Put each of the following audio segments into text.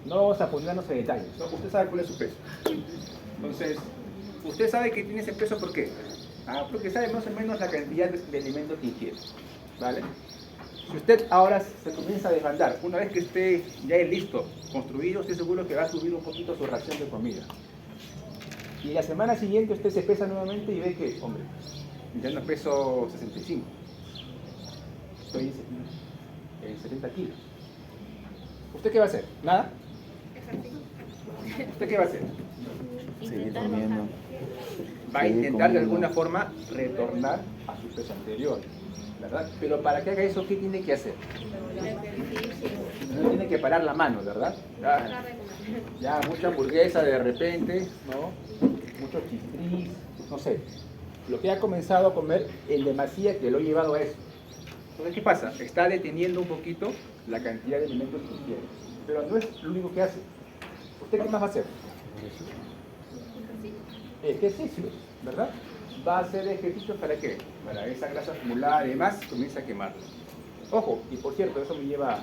No vamos a ponernos en detalles, ¿no? Usted sabe cuál es su peso. Entonces, usted sabe que tiene ese peso, ¿por qué? Porque sabe más o menos la cantidad de alimentos que ingiere, ¿vale? Si usted ahora se comienza a desbandar, una vez que esté ya listo, construido, estoy seguro que va a subir un poquito su ración de comida. Y la semana siguiente usted se pesa nuevamente y ve que, hombre, ya no peso 65, estoy en 70 kilos. ¿Usted qué va a hacer? ¿Nada? ¿Usted qué va a hacer? Seguir comiendo. Va a intentar de alguna forma retornar a su peso anterior, ¿verdad? Pero para que haga eso, ¿qué tiene que hacer? No tiene que parar la mano, ¿verdad? Ya mucha hamburguesa de repente, ¿no? Mucho chistris, no sé. Lo que ha comenzado a comer en demasía que lo ha llevado a eso. Entonces, ¿qué pasa? Está deteniendo un poquito la cantidad de alimentos que ingiere. Pero no es lo único que hace. ¿Usted qué más va a hacer? Ejercicios, ¿verdad? Va a hacer ejercicios ¿para qué? Para esa grasa acumulada y demás comienza a quemarla. Ojo, y por cierto, eso me lleva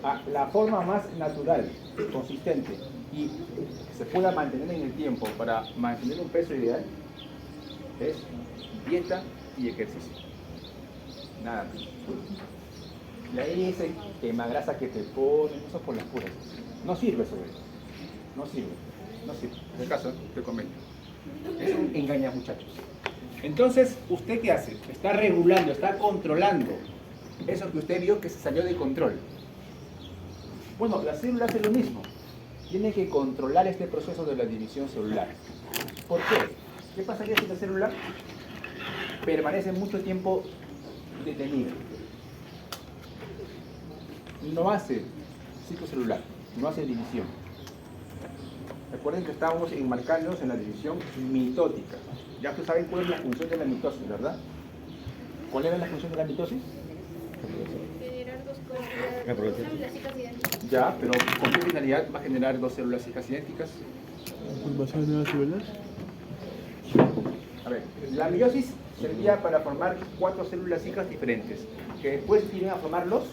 a la forma más natural, consistente y que se pueda mantener en el tiempo para mantener un peso ideal es dieta y ejercicio. Nada más. Y ahí ese quemagrasa que te ponen, eso por las puras. No sirve eso. No sirve. No sirve. En el caso, te comento. Es un engaña, muchachos. Entonces, ¿usted qué hace? Está regulando, está controlando eso que usted vio que se salió de control. Bueno, la célula hace lo mismo. Tiene que controlar este proceso de la división celular. ¿Por qué? ¿Qué pasaría si la célula permanece mucho tiempo detenida? No hace ciclo celular, no hace división. Recuerden que estábamos enmarcándonos en la división mitótica. Ya ustedes saben cuál es la función de la mitosis, ¿verdad? ¿Cuál era la función de la mitosis? Generar dos células hijas idénticas. Ya, pero ¿con qué finalidad va a generar dos células hijas idénticas? ¿Formación de nuevas células? A ver, la meiosis servía para formar 4 células hijas diferentes, que después iban a formarlos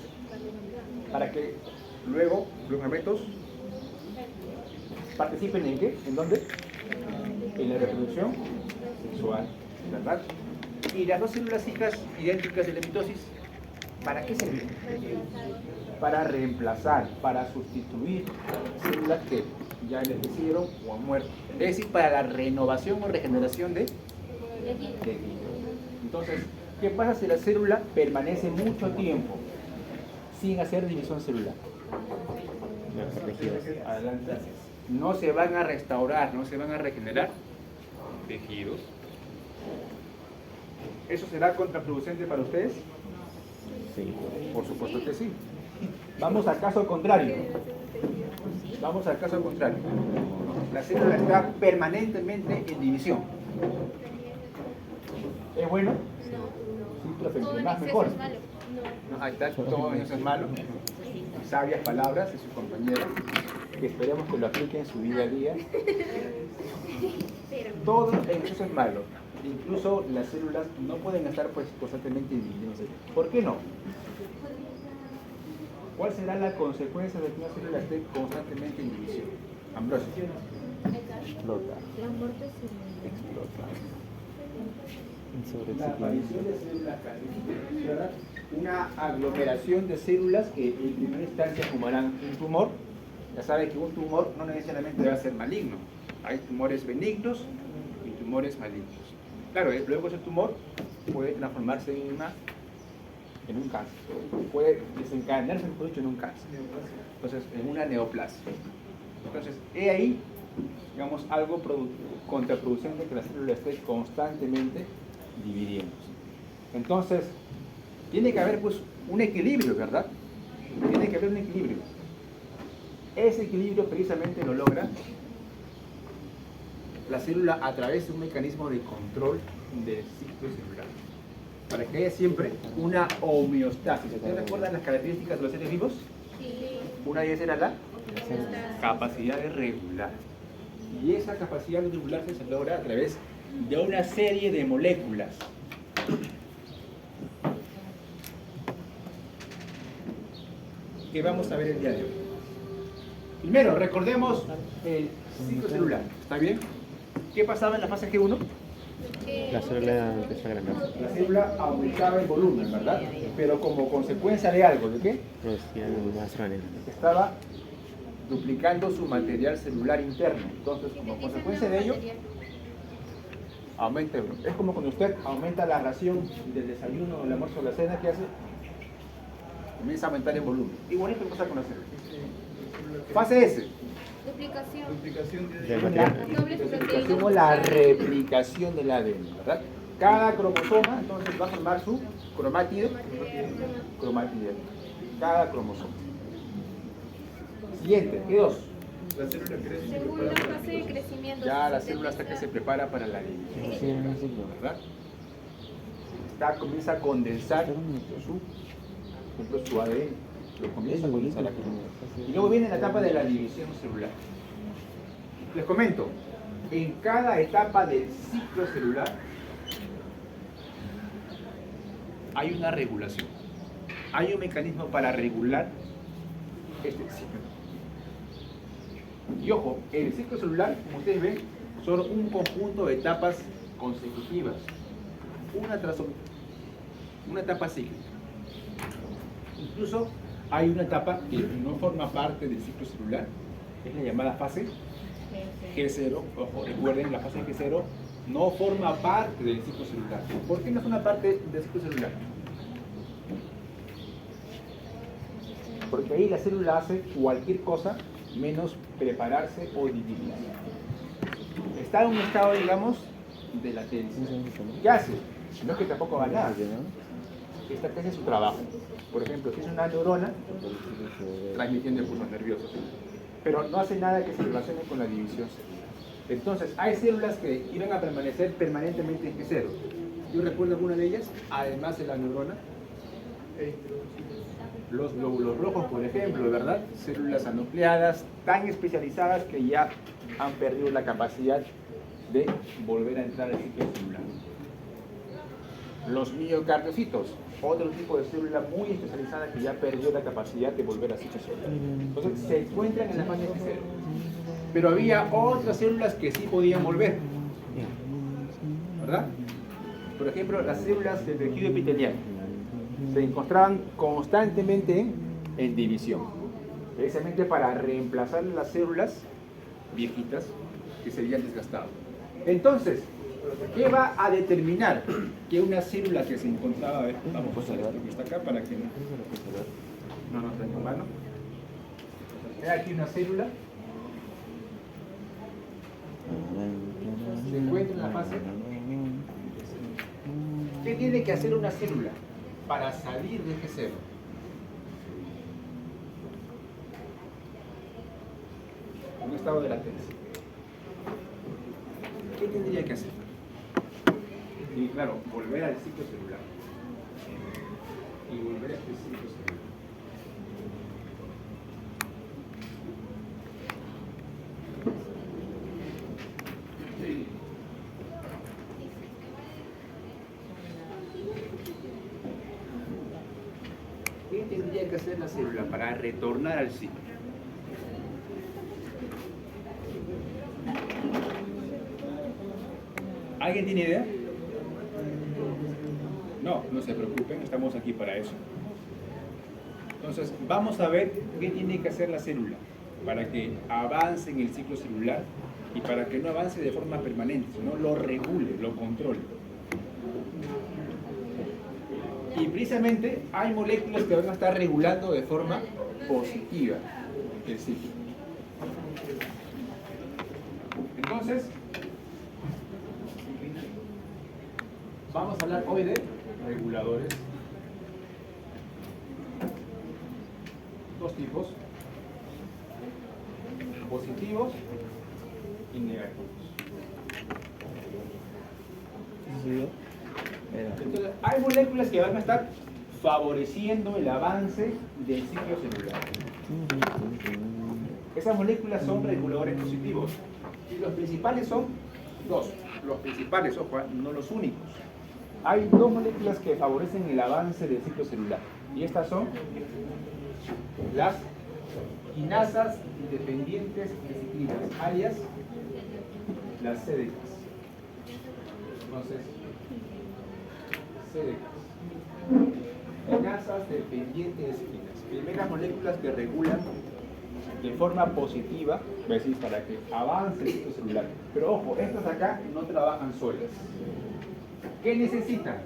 para que luego los gametos participen en qué, ¿en dónde? En la reproducción sexual, ¿verdad? Y las dos células hijas idénticas de la mitosis, ¿para qué sirven? Para reemplazar, para sustituir células que ya envejecieron o han muerto. Es decir, para la renovación o regeneración de tejido. Entonces, ¿qué pasa si la célula permanece mucho tiempo sin hacer división celular? Adelante. No se van a restaurar, no se van a regenerar tejidos. ¿Eso será contraproducente para ustedes? Sí. Por supuesto que sí. Vamos al caso contrario. Vamos al caso contrario. La célula está permanentemente en división. ¿Es bueno? Sí, profe, Todo entre en más exceso mejor. es malo. No, ahí está, todo eso es malo. Sabias palabras de su compañera, que esperemos que lo aplique en su día a día. Todo en exceso es malo. Incluso las células no pueden estar pues constantemente dividiéndose. ¿Por qué no? ¿Cuál será la consecuencia de que una célula esté constantemente en división? Ambrosio. Explota. Explota. La aparición de células cancerígenas, una aglomeración de células que en primera instancia formarán un tumor. Ya sabe que un tumor no necesariamente va a ser maligno. Hay tumores benignos y tumores malignos. Claro, luego ese tumor puede transformarse en un cáncer. Puede desencadenarse, mejor dicho, en un cáncer. Entonces, en una neoplasia. Entonces, he ahí, digamos, algo contraproducente que la célula esté constantemente dividiéndose. Entonces, tiene que haber pues un equilibrio, ¿verdad? Tiene que haber un equilibrio. Ese equilibrio precisamente lo logra la célula a través de un mecanismo de control del ciclo celular. Para que haya siempre una homeostasis. ¿Ustedes recuerdan las características de los seres vivos? Sí. Una de ellas era la capacidad de regular. Y esa capacidad de regularse se logra a través de una serie de moléculas. Que vamos a ver el día de hoy. Primero, recordemos el ciclo celular. ¿Está bien? ¿Qué pasaba en la fase G1? La célula empieza a agrandarse. La célula aumentaba en volumen, ¿verdad? Pero como consecuencia de algo, ¿de qué? Producía más RNA. Estaba duplicando su material celular interno. Entonces, como consecuencia de ello, aumenta el volumen. Es como cuando usted aumenta la ración del desayuno, el almuerzo, la cena, ¿qué hace? Comienza a aumentar el volumen. Igualito que pasa con la célula. Fase S. Duplicación. Del La material. duplicación o la replicación del ADN, ¿verdad? Cada cromosoma entonces va a formar su cromátido. Cada cromosoma. Siguiente, G2. La célula crece. Segunda fase de crecimiento. Ya la célula hasta que se prepara para la división, Sí, en un ciclo. ¿verdad? Comienza a condensar por ejemplo, su ADN. Lo comienza a condensar aquí. Y luego viene la etapa de la división celular. Les comento, en cada etapa del ciclo celular hay una regulación. Hay un mecanismo para regular este ciclo. Y ojo, el ciclo celular, como ustedes ven, son un conjunto de etapas consecutivas, una tras otra, una etapa cíclica. Incluso hay una etapa que no forma parte del ciclo celular, es la llamada fase G0. Ojo, recuerden, la fase G0 no forma parte del ciclo celular. ¿Por qué no forma parte del ciclo celular? Porque ahí la célula hace cualquier cosa menos prepararse o dividirse. Está en un estado, digamos, de latencia. ¿Qué hace? No es que tampoco va nada. Esta que hace su trabajo. Por ejemplo, si es una neurona transmitiendo impulsos nerviosos, pero no hace nada que se relacione con la división celular. Entonces, hay células que iban a permanecer permanentemente en G0. Yo recuerdo alguna de ellas, además de la neurona, los glóbulos rojos, por ejemplo, ¿verdad? Células anucleadas tan especializadas que ya han perdido la capacidad de volver a entrar al ciclo celular. Los miocardiocitos, otro tipo de célula muy especializada que ya perdió la capacidad de volver al ciclo celular. Entonces se encuentran en la fase G0. Pero había otras células que sí podían volver, ¿verdad? Por ejemplo, las células del tejido epitelial se encontraban constantemente en división, precisamente para reemplazar las células viejitas que se habían desgastado. Entonces, ¿qué va a determinar que una célula que se encontraba, a ver, vamos a usar esto que está acá para que no nos tenga mano? Ve aquí una célula, se encuentra en la fase. ¿Qué tiene que hacer una célula para salir de G0? Un estado de latencia. ¿Qué tendría que hacer? Y claro, volver al ciclo celular. Y volver a este ciclo celular. ¿Qué tendría que hacer la célula para retornar al ciclo? ¿Alguien tiene idea? No, no se preocupen, estamos aquí para eso. Entonces, vamos a ver qué tiene que hacer la célula para que avance en el ciclo celular y para que no avance de forma permanente, sino lo regule, lo controle. Y precisamente hay moléculas que van a estar regulando de forma positiva el ciclo. Entonces, vamos a hablar hoy de reguladores. Dos tipos: positivos y negativos. Entonces, hay moléculas que van a estar favoreciendo el avance del ciclo celular. Esas moléculas son reguladores positivos. Y los principales son dos. Los principales, ojo, no los únicos. Hay dos moléculas que favorecen el avance del ciclo celular. Y estas son las quinasas dependientes de ciclinas, alias las CDKs. Entonces, CDKs. Quinasas dependientes de ciclinas. Primeras moléculas que regulan de forma positiva, es decir, para que avance el ciclo celular. Pero ojo, estas acá no trabajan solas. ¿Qué necesitan?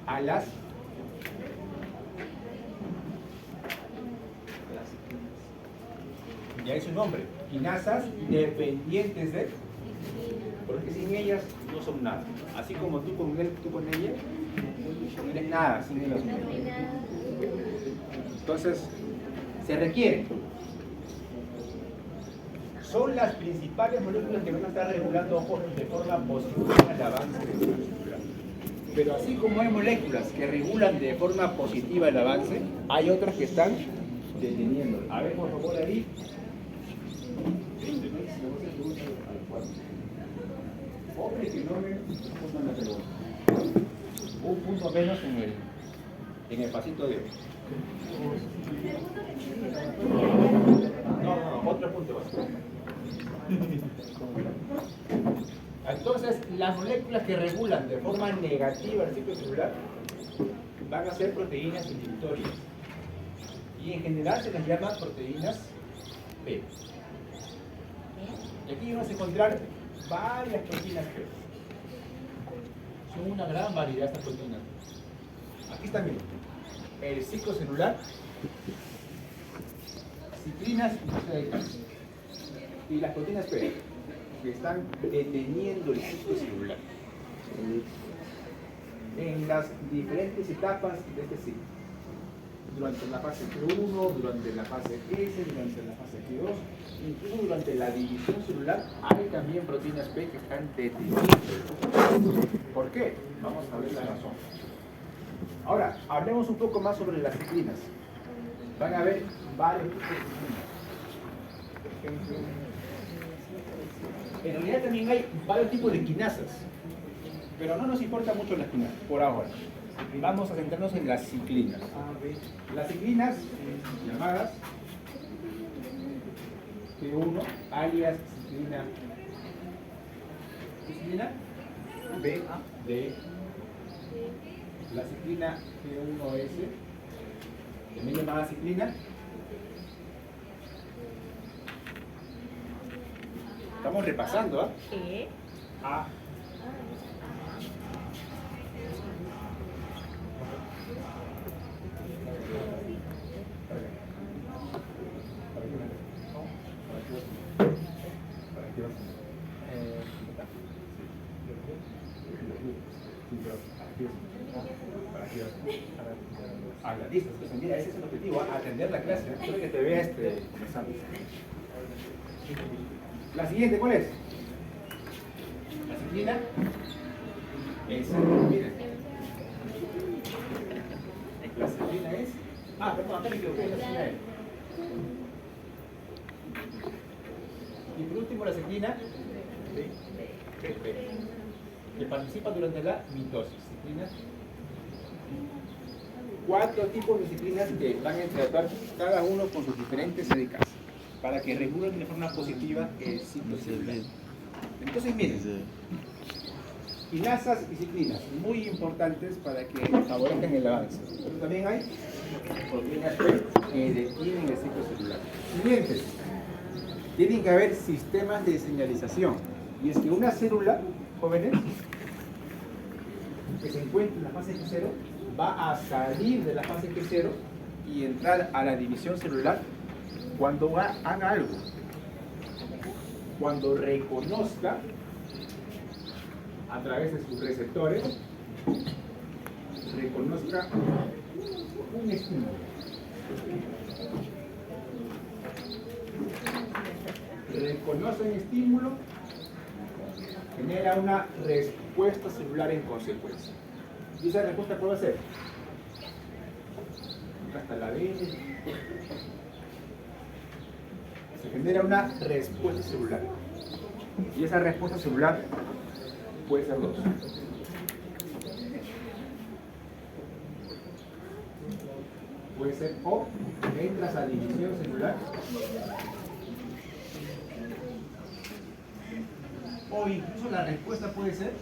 A las ya es su nombre, quinasas dependientes de, porque sin ellas no son nada. Así como tú con él, tú con ella, no eres nada sin ellas. Entonces, se requiere. Son las principales moléculas que van a estar regulando, ojo, de forma positiva el avance del ciclo celular. Pero así como hay moléculas que regulan de forma positiva el avance, hay otras que están deteniendo. A ver, por favor, ahí. Hombre, que no me respondan la pregunta. Un punto menos en el pasito de hoy. No, otro punto más. Entonces, las moléculas que regulan de forma negativa el ciclo celular van a ser proteínas inhibitorias. Y en general se las llama proteínas P. Y aquí vamos a encontrar varias proteínas P. Son una gran variedad estas proteínas. Aquí está, miren, el ciclo celular, ciclinas y CDKs. Y las proteínas P, que están deteniendo el ciclo celular en las diferentes etapas de este ciclo. Durante la fase P1, durante la fase S, durante la fase P2, incluso durante la división celular, hay también proteínas P que están deteniendo. ¿Por qué? Vamos a ver la razón. Ahora, hablemos un poco más sobre las ciclinas. Van a haber varios tipos de ciclinas. Por ejemplo, en realidad también hay varios tipos de quinasas, pero no nos importa mucho las quinasas por ahora. Vamos a centrarnos en las ciclinas. Las ciclinas llamadas P1, alias ciclina B, D, la ciclina P1S, también llamada ciclina. Estamos repasando, A. A la lista, entonces mira, ese es el objetivo, atender la clase, quiero que te vea comenzando. La siguiente, ¿cuál es? La ciclina es, miren, la ciclina es, perdón, acá me equivoqué, la ciclina es. Y por último la ciclina que participa durante la mitosis. Ciclina. 4 tipos de ciclinas que van a interactuar cada uno con sus diferentes CDKs para que regulen de forma positiva el ciclo celular. Entonces miren, quinasas y ciclinas, muy importantes para que favorezcan el avance. Pero también hay proteínas P que detienen el ciclo celular. Siguientes, tienen que haber sistemas de señalización. Y es que una célula, jóvenes, que se encuentra en la fase G0, va a salir de la fase G0 y entrar a la división celular cuando haga algo. Cuando reconozca a través de sus receptores, reconozca un estímulo. Reconoce un estímulo, genera una respuesta celular en consecuencia. ¿Y esa respuesta cuál va a ser? Hasta la B. Se genera una respuesta celular. Y esa respuesta celular puede ser 2. puede ser o entras a división celular, o incluso la respuesta puede ser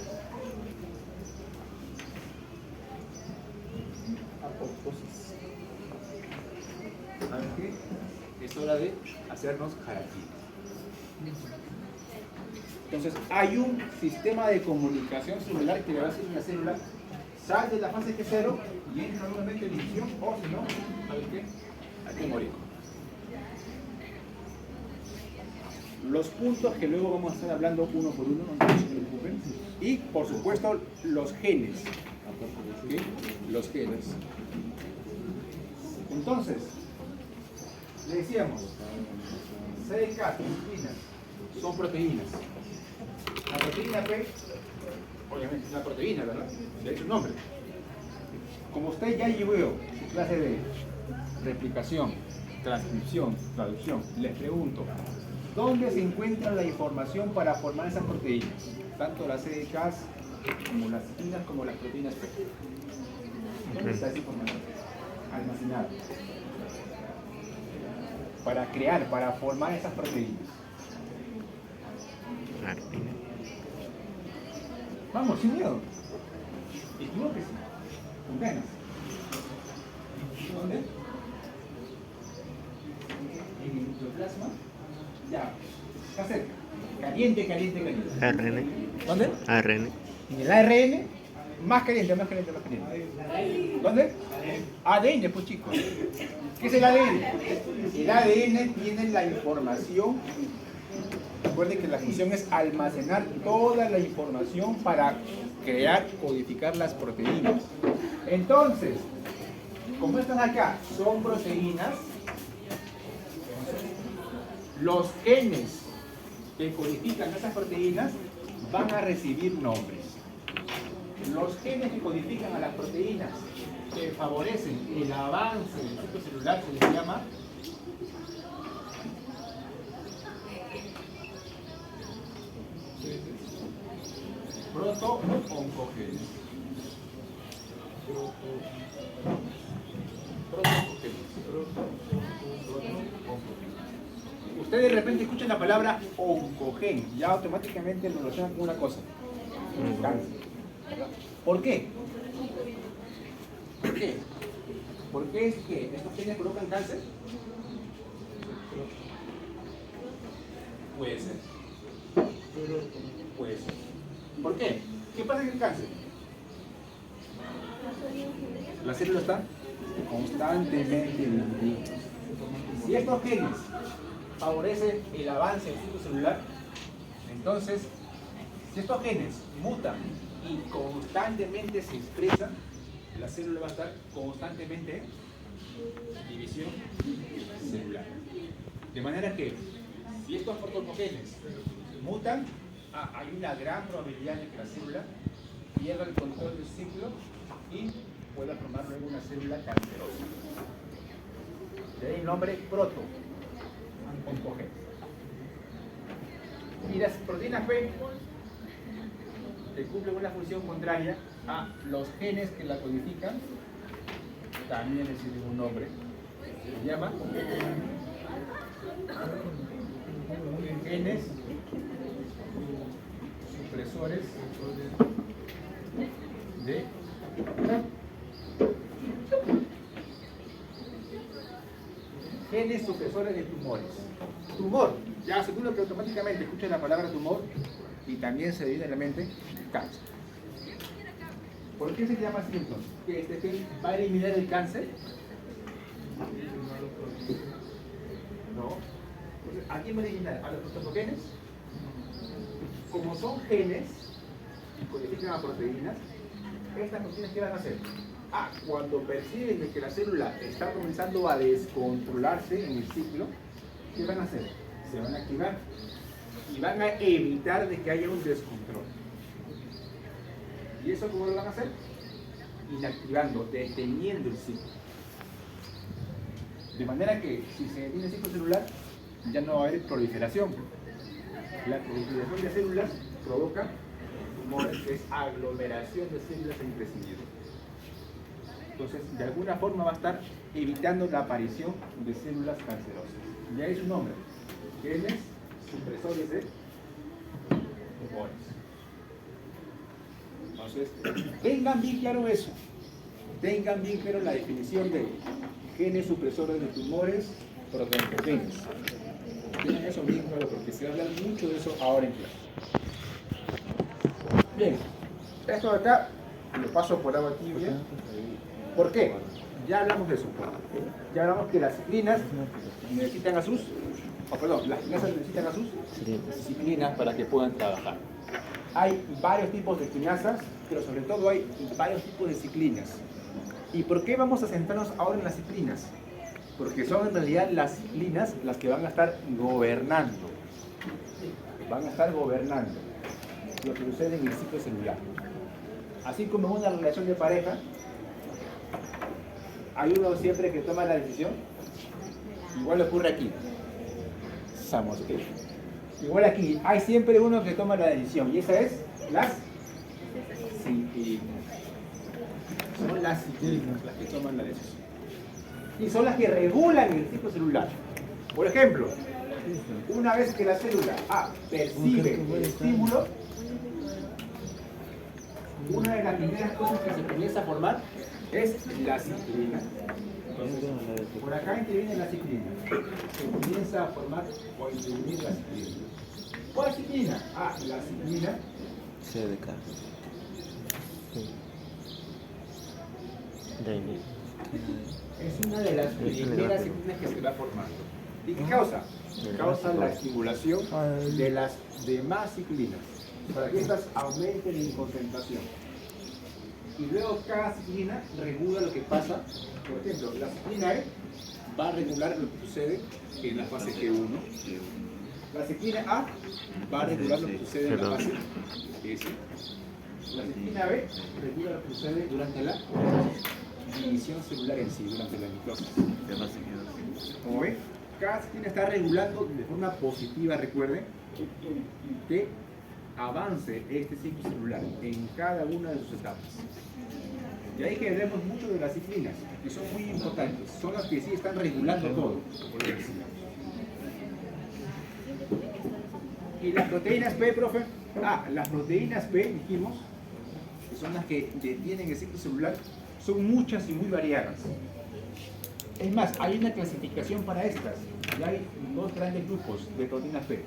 apoptosis. ¿Saben qué? Es hora de hacernos harakiri. Entonces, hay un sistema de comunicación celular que le va a decir a una célula: sal de la fase G0 y entra nuevamente en división, o si no, ¿saben qué? Hay que morir. Los puntos que luego vamos a estar hablando uno por uno, no se preocupen. Y, por supuesto, los genes. ¿Sí? Los genes. Entonces, le decíamos, CDK, proteínas, son proteínas. La proteína P, obviamente es una proteína, ¿verdad? De hecho, el nombre. Como usted ya llevó su clase de replicación, transcripción, traducción, les pregunto, ¿dónde se encuentra la información para formar esas proteínas? Tanto las CDKs como las cistinas como las proteínas P. ¿Dónde está esa información? Almacenada. Para crear, para formar esas proteínas. Vamos, sin miedo. Equivóquese. Con ganas. ¿Dónde? En el nucleoplasma. Ya. Está cerca. Caliente, caliente, caliente. ARN. ¿Dónde? ARN. En el ARN. Más caliente, más caliente, más caliente. ¿Dónde? ADN, pues chicos. ¿Qué es el ADN? El ADN tiene la información. Recuerden que la función es almacenar toda la información para crear, codificar las proteínas. Entonces, como están acá, son proteínas, los genes que codifican esas proteínas van a recibir nombres. Los genes que codifican a las proteínas que favorecen el avance del ciclo celular se les llama proto-oncogenes. Usted de repente escucha la palabra oncogen, ya automáticamente lo relacionan con una cosa: cáncer. ¿Por qué? ¿Por qué? ¿Por qué es que estos genes provocan cáncer? Puede ser. Puede ser. ¿Por qué? ¿Qué pasa en el cáncer? La célula está constantemente dividida. Si estos genes favorecen el avance del ciclo celular, entonces, si estos genes mutan y constantemente se expresan, la célula va a estar constantemente en división celular. De manera que, si estos protogenes mutan, hay una gran probabilidad de que la célula pierda el control del ciclo y pueda formar luego una célula cancerosa. De ahí el nombre proto-oncogenes. Y las proteínas P que cumplen una función contraria a los genes que la codifican, también reciben un nombre. Se llama genes supresores de genes supresores de tumores. Tumor, ya seguro que automáticamente escuchan la palabra tumor y también se viene a la mente cáncer. ¿Por qué se llama así entonces? ¿Que este gen va a eliminar el cáncer? No. Entonces, ¿a quién va a eliminar? ¿A los protogenes? Como son genes y codifican a proteínas, estas proteínas ¿qué van a hacer? Cuando perciben de que la célula está comenzando a descontrolarse en el ciclo, ¿qué van a hacer? Se van a activar y van a evitar de que haya un descontrol. ¿Y eso cómo lo van a hacer? Inactivando, deteniendo el ciclo. De manera que si se detiene el ciclo celular, ya no va a haber proliferación. La proliferación de células provoca tumores, que es aglomeración de células en crecimiento. Entonces, de alguna forma va a estar evitando la aparición de células cancerosas. Ya es su nombre, genes supresores de tumores. Entonces, tengan bien claro eso. Tengan bien claro la definición de genes supresores de tumores, proteogenes. Tengan eso bien claro porque se va a hablar mucho de eso ahora en clase. Bien, esto de acá lo paso por agua tibia. ¿Por qué? Ya hablamos de eso. Ya hablamos que las ciclinas necesitan a sus, las quinasas necesitan a sus ciclinas para que puedan trabajar. Hay varios tipos de quinasas, pero sobre todo hay varios tipos de ciclinas. ¿Y por qué vamos a centrarnos ahora en las ciclinas? Porque son en realidad las ciclinas las que van a estar gobernando. Van a estar gobernando lo que sucede en el ciclo celular. Así como en una relación de pareja, hay uno siempre que toma la decisión. Igual ocurre aquí. Igual aquí, hay siempre uno que toma la decisión. Y esa es las ciclinas. Son las ciclinas las que toman la decisión. Y son las que regulan el ciclo celular. Por ejemplo, una vez que la célula A percibe el estímulo, una de las primeras cosas que se comienza a formar es la ciclina. Entonces, por acá interviene la ciclina. Se comienza a formar o a intervenir la ciclina. ¿Cuál ciclina? Ah, la ciclina CDK. es una de las primeras ciclinas que se va formando. ¿Y qué causa? Causa la estimulación de las demás ciclinas para que éstas aumenten en concentración. Y luego cada ciclina regula lo que pasa. Por ejemplo, la ciclina E va a regular lo que sucede en la fase G1. La ciclina A va a regular lo que sucede en la fase S. La ciclina B regula lo que sucede durante la división celular en sí, durante la mitosis. Como ven, cada ciclina está regulando de forma positiva, recuerden, que avance este ciclo celular en cada una de sus etapas. De ahí que hablemos mucho de las ciclinas, que son muy importantes, son las que sí están regulando todo. ¿Y las proteínas P, profe? Ah, las proteínas P, dijimos, que son las que detienen el ciclo celular, son muchas y muy variadas. Es más, hay una clasificación para estas, y hay dos grandes grupos de proteínas P.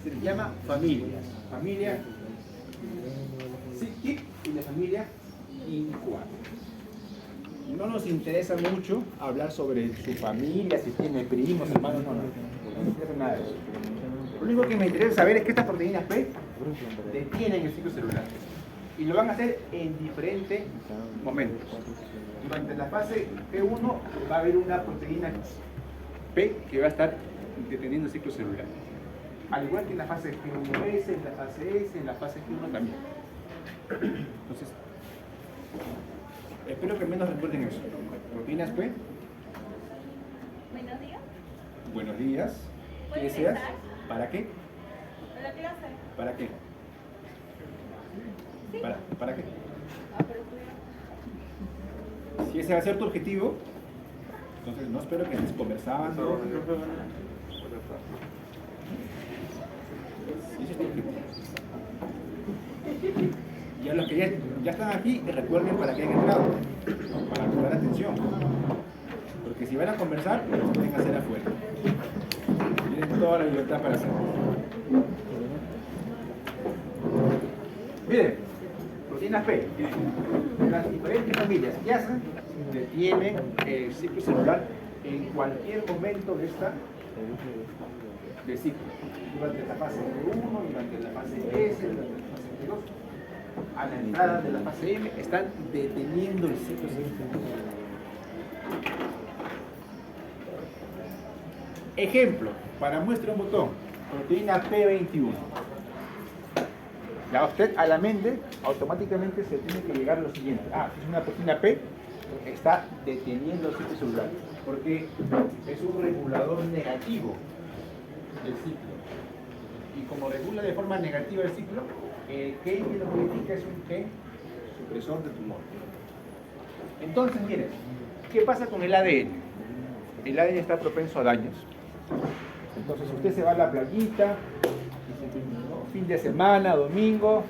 Se les llama familias. Familia CIP y la familia INCUA. No nos interesa mucho hablar sobre su familia, si tiene primos, hermanos, no nos interesa nada de eso. Lo único que me interesa saber es que estas proteínas P detienen el ciclo celular. Y lo van a hacer en diferentes momentos. Durante la fase G1 va a haber una proteína P que va a estar deteniendo el ciclo celular. Al igual que en la fase G1S, en la fase S, en la fase G1 también. Entonces, espero que al menos recuerden eso. Proteínas P. Buenos días. Buenos días. ¿Qué ¿Puedo deseas? ingresar? ¿Para qué? ¿A la clase? ¿Para qué? Sí. ¿Para qué? Pero Si ese va a ser tu objetivo, entonces no espero que estés conversando. Si ese es tu objetivo. Y a los que ya están aquí, recuerden para qué han entrado, para prestar atención. Porque si van a conversar, lo pueden hacer afuera. Tienen toda la libertad para hacerlo. Miren, proteínas P. Las diferentes familias que hacen detienen el ciclo celular en cualquier momento de ciclo. Durante la fase 1, durante la fase S, durante la fase 2. A la entrada de la fase M están deteniendo el ciclo celular. Ejemplo, para muestra un botón, proteína P21. Ya usted a la mente automáticamente se tiene que llegar a lo siguiente. Ah, es una proteína P que está deteniendo el ciclo celular, porque es un regulador negativo del ciclo. Y como regula de forma negativa el ciclo, el gen que lo modifica es un gen supresor de tumor. Entonces, miren, ¿qué pasa con el ADN? el ADN está propenso a daños. Entonces usted se va a la playita, ¿no? Fin de semana, domingo,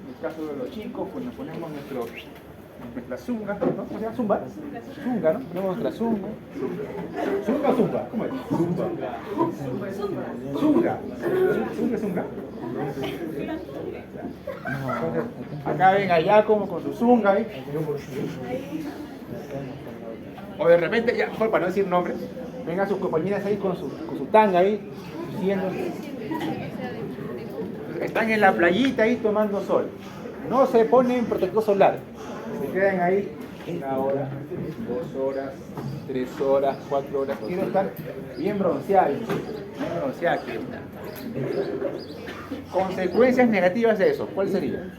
en el caso de los chicos, pues nos ponemos nuestra zunga, ¿no? ¿Cómo se llama? ¿Zumba? Zunga, ¿no? Ponemos nuestra zunga. ¿Zunga o zumba? ¿Cómo es? Zumba. Zunga. ¿Zunga es zunga? Entonces, acá ven allá como con su zunga ahí. O de repente, ya, mejor para no decir nombres, vengan sus compañeras ahí con su tanga ahí, diciendo. Están en la playita ahí tomando sol. No se ponen protector solar. Se quedan ahí 1 hora, 2 horas, 3 horas, 4 horas. Quiero estar bien bronceado. Bien bronceado quiero estar. Consecuencias negativas de eso, ¿cuál sería?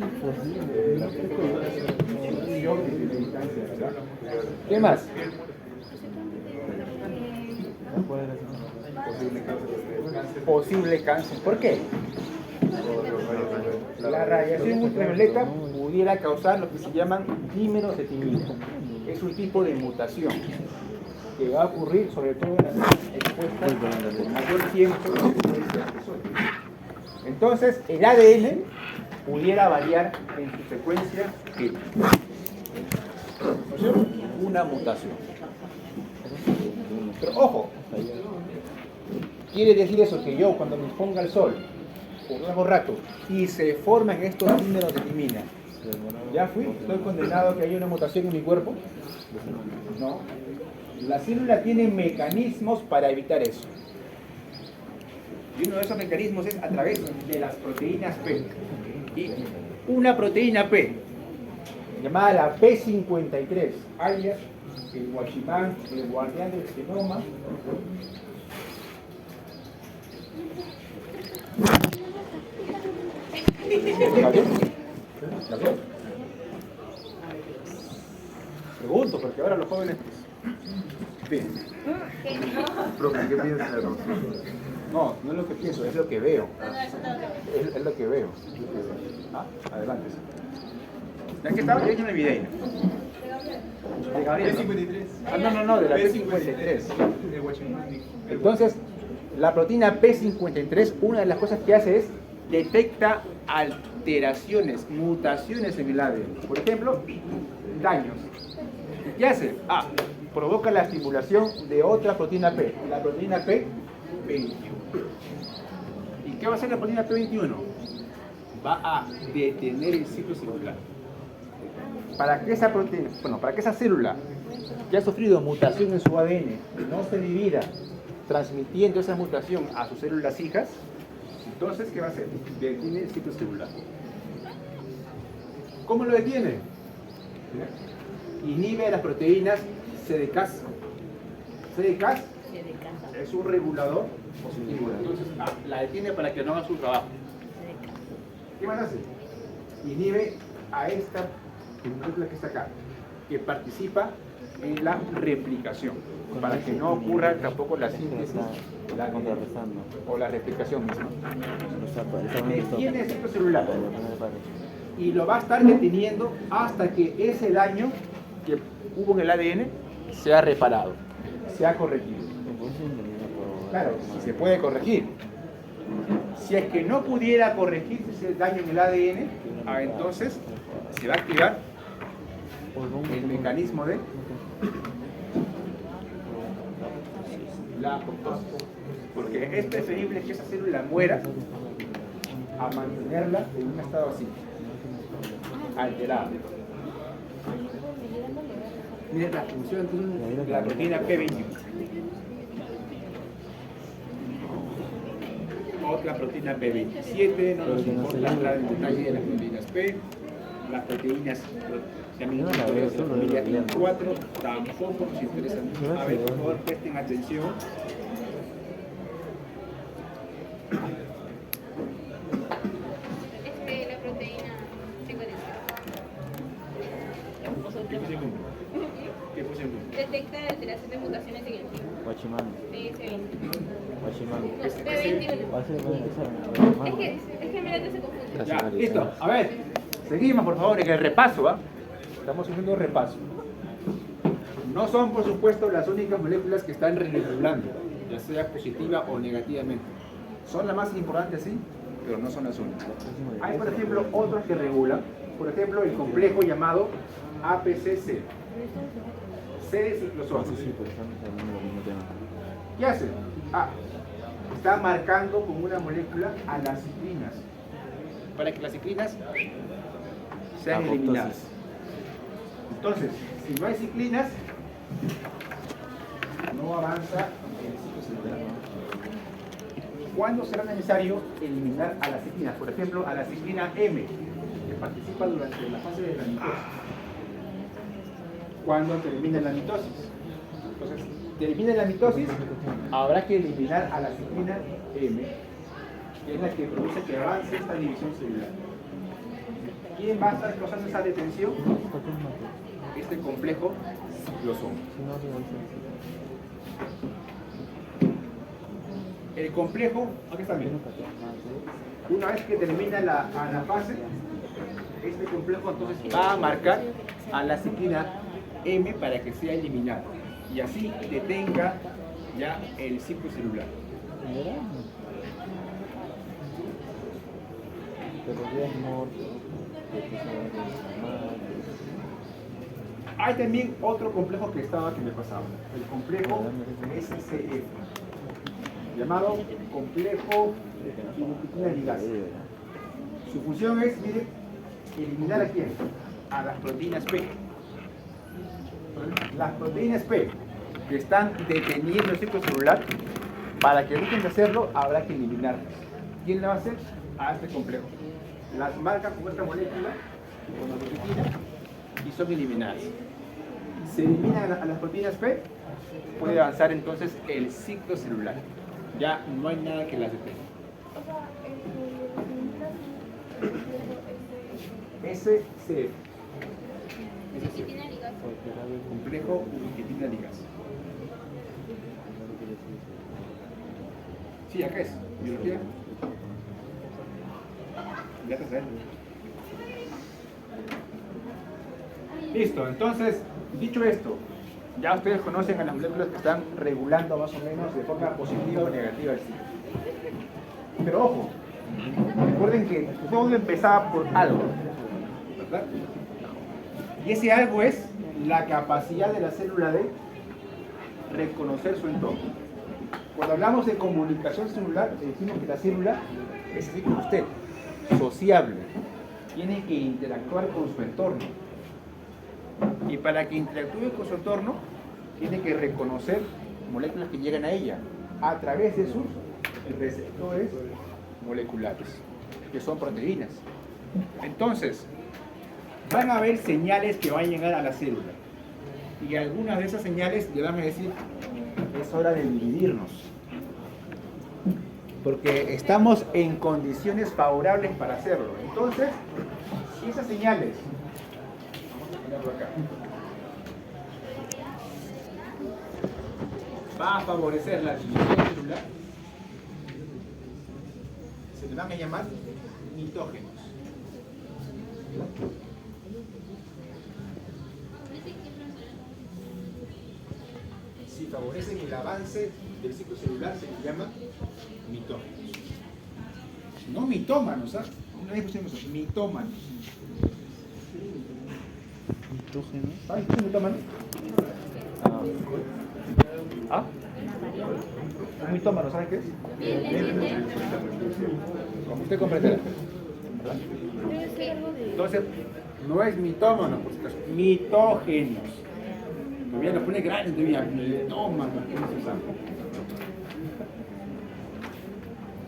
¿Qué más? Posible cáncer. ¿Por qué? La radiación ultravioleta pudiera causar lo que se llaman dímeros de timina. Es un tipo de mutación que va a ocurrir sobre todo en las expuestas por mayor tiempo. Entonces, el ADN pudiera variar en su secuencia genética. Una mutación. Pero ojo, quiere decir eso que yo cuando me ponga el sol por largo rato y se forman estos dímeros de timina, ¿ya fui? ¿Estoy condenado a que haya una mutación en mi cuerpo? No. La célula tiene mecanismos para evitar eso. Y uno de esos mecanismos es a través de las proteínas P. Y una proteína P, llamada la P53, alias el guachimán, el guardián del genoma, ¿Está bien? ¿Está bien? Pregunto, porque ahora los jóvenes... Bien. Profe, ¿qué piensas de los No, no es lo que pienso, es lo que veo. Es lo que veo. Ah, adelante. ¿De qué estaba? Yo en el video. De Gabriel, ¿no? P53. Ah, no, de la P53. Entonces, la proteína P53, una de las cosas que hace es detecta alteraciones, mutaciones en el ADN. Por ejemplo, daños. ¿Qué hace? Provoca la estimulación de otra proteína P, la proteína P21. ¿Y qué va a hacer la proteína P21? Va a detener el ciclo celular. Para que esa proteína, para que esa célula que ha sufrido mutación en su ADN no se divida, transmitiendo esa mutación a sus células hijas, entonces, ¿qué va a hacer? Detiene el ciclo celular. ¿Cómo lo detiene? Inhibe las proteínas CDKs. CDKs es un regulador positivo. Entonces, la detiene para que no haga su trabajo. ¿Qué más hace? Inhibe a esta molécula que está acá, que participa en la replicación, para que no ocurra tampoco la síntesis o la replicación misma. Detiene el ciclo celular y lo va a estar deteniendo hasta que ese daño que hubo en el ADN sea reparado, sea corregido. Claro, si se puede corregir. Si es que no pudiera corregirse ese daño en el ADN, entonces se va a activar el mecanismo de la apoptosis. Porque es preferible que esa célula muera a mantenerla en un estado así, alterado. Miren la función de la proteína P21. Otra proteína P27, no nos importa hablar en detalle de las proteínas P. Las proteínas también de la familia I4 tampoco nos interesan. A ver, por favor, presten atención. La proteína 57. ¿Qué pusieron? Detecta la alteración de mutaciones en el tipo. Guachimán. PS20. Guachimán. No, P21. Es que mira que se confunde. Ya, listo. A ver, seguimos por favor en el repaso, ¿va? Estamos haciendo repaso. No son, por supuesto, las únicas moléculas que están regulando, ya sea positiva o negativamente. Son las más importantes, sí, pero no son las únicas. Hay, por ejemplo, otras que regulan, por ejemplo, el complejo llamado APCC, C de ciclosol. Sí, pero estamos hablando del mismo tema. ¿Qué hace? Está marcando con una molécula a las ciclinas, para que las ciclinas sean eliminadas. Entonces, si no hay ciclinas, no avanza el ciclo celular. ¿Cuándo será necesario eliminar a las ciclinas? Por ejemplo, a la ciclina M, que participa durante la fase de la mitosis. ¿Cuándo termina la mitosis? Entonces, termina la mitosis, habrá que eliminar a la ciclina M, que es la que produce que avance esta división celular. ¿Quién va a estar causando esa detención? Este complejo ciclosoma. El complejo, aquí está bien. Una vez que termina la anafase, este complejo entonces va a marcar a la ciclina M para que sea eliminada y así detenga ya el ciclo celular. Hay también otro complejo que me pasaba, el complejo SCF, llamado complejo identitina ligasa. Su función es, miren, eliminar a quién, a las proteínas P. Las proteínas P que están deteniendo el ciclo celular, para que dejen de hacerlo, habrá que eliminarlas. ¿Quién lo va a hacer? A este complejo. Las marca con esta molécula, con la proteína, y son eliminadas. Se eliminan a las proteínas P, puede avanzar entonces el ciclo celular. Ya no hay nada que las detenga. SCF. Complejo ubiquitina ligasa. Sí, acá es. Biología. Ya te sabes. Listo, entonces, dicho esto, ya ustedes conocen a las moléculas que están regulando más o menos de forma positiva o negativa el ciclo. Pero ojo, recuerden que todo empezaba por algo, ¿verdad? Y ese algo es la capacidad de la célula de reconocer su entorno. Cuando hablamos de comunicación celular, decimos que la célula es así como usted, sociable, tiene que interactuar con su entorno. Y para que interactúe con su entorno, tiene que reconocer moléculas que llegan a ella a través de sus receptores moleculares, que son proteínas. Entonces, van a haber señales que van a llegar a la célula. Y algunas de esas señales le van a decir, es hora de dividirnos. Porque estamos en condiciones favorables para hacerlo. Entonces, si esas señales, vamos a ponerlo acá, va a favorecer la división celular, se le van a llamar mitógenos. Si favorecen el avance del ciclo celular, se les llama mitógenos. No mitómanos, ¿ah? Una vez pusimos eso, mitómanos. ¿Mitógenos? ¿Sabes qué es mitómano? ¿Ah? Un mitómano, ¿sabes qué es? Como usted comprenderá. Entonces, no es mitómano, por si acaso, mitógenos. Todavía lo pone grande, todavía, mitómano.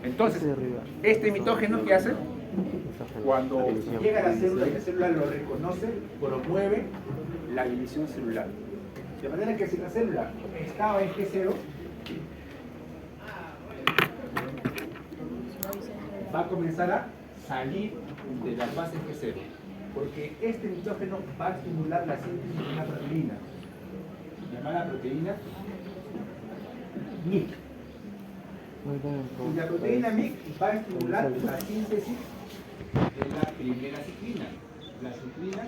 Entonces, este mitógeno, ¿qué hace? Cuando llega a la célula y la célula lo reconoce, promueve la división celular. De manera que si la célula estaba en G0, va a comenzar a salir de la fase G0, porque este mitógeno va a estimular la síntesis de una proteína, llamada proteína MIC. Y la proteína MIC va a estimular la síntesis de la primera ciclina, la ciclina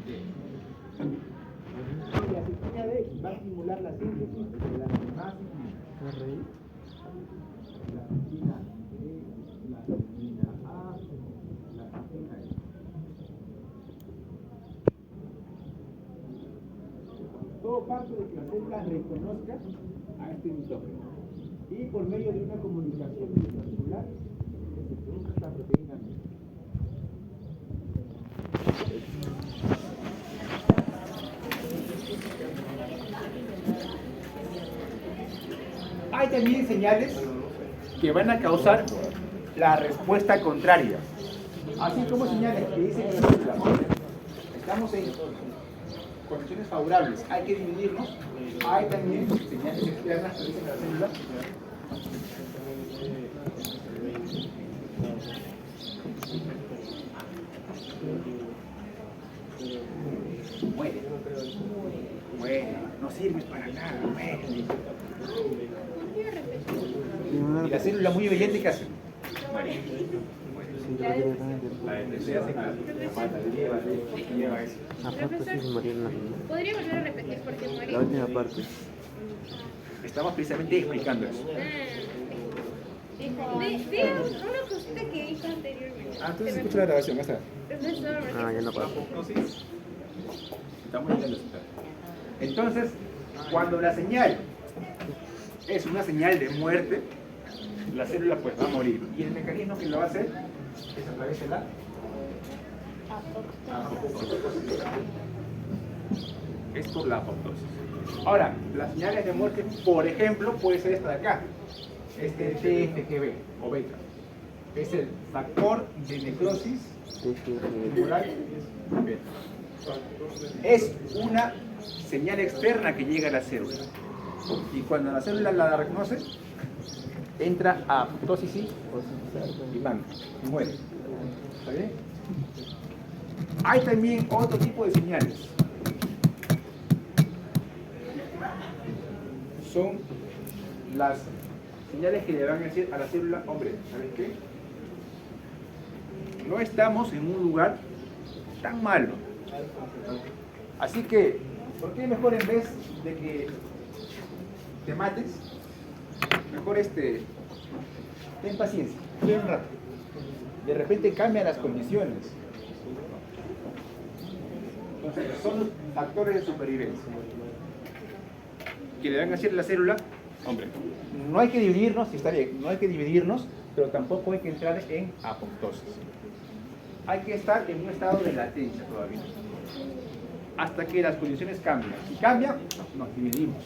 D. Y la ciclina D P va a estimular la síntesis de la más la proteína E, la proteína A, la proteína E. Todo parte de que la célula reconozca a este mitógeno y por medio de una comunicación intracelular se produce esta proteína B. Hay también señales que van a causar la respuesta contraria, así como señales que dicen que estamos en condiciones favorables, hay que dividirnos. Hay también señales externas que dicen a la célula muere, no sirves para nada, muere. Y la célula muy obediente, ¿qué hace? Muere. La depresión hace que la mata, lleva eso. Profesor, ¿podría volver a repetir por qué muere? La última parte. Estamos precisamente explicando eso. Diga una cosita que hizo anteriormente. Entonces escucha la grabación, ¿está? Profesor, Ya no pasa. Estamos intentando escuchar. Entonces, cuando la señal es una señal de muerte, la célula pues va a morir. Y el mecanismo que lo va a hacer es a través de la apoptosis. Es por la apoptosis. Ahora, las señales de muerte, por ejemplo, puede ser esta de acá. Este TFGB o beta. Es el factor de necrosis tubular beta. Es una señal externa que llega a la célula. Y cuando la célula la reconoce, entra a apoptosis y manca, y muere. ¿Está bien? Hay también otro tipo de señales. Son las señales que le van a decir a la célula, hombre, ¿sabes qué? No estamos en un lugar tan malo. Así que, ¿por qué mejor en vez de que te mates, mejor ten paciencia, espera un rato? De repente cambian las condiciones. Entonces, son los factores de supervivencia que le van a decir a la célula, hombre, no hay que dividirnos, está bien, no hay que dividirnos, pero tampoco hay que entrar en apoptosis. Hay que estar en un estado de latencia todavía, hasta que las condiciones cambian. Si cambian, nos dividimos.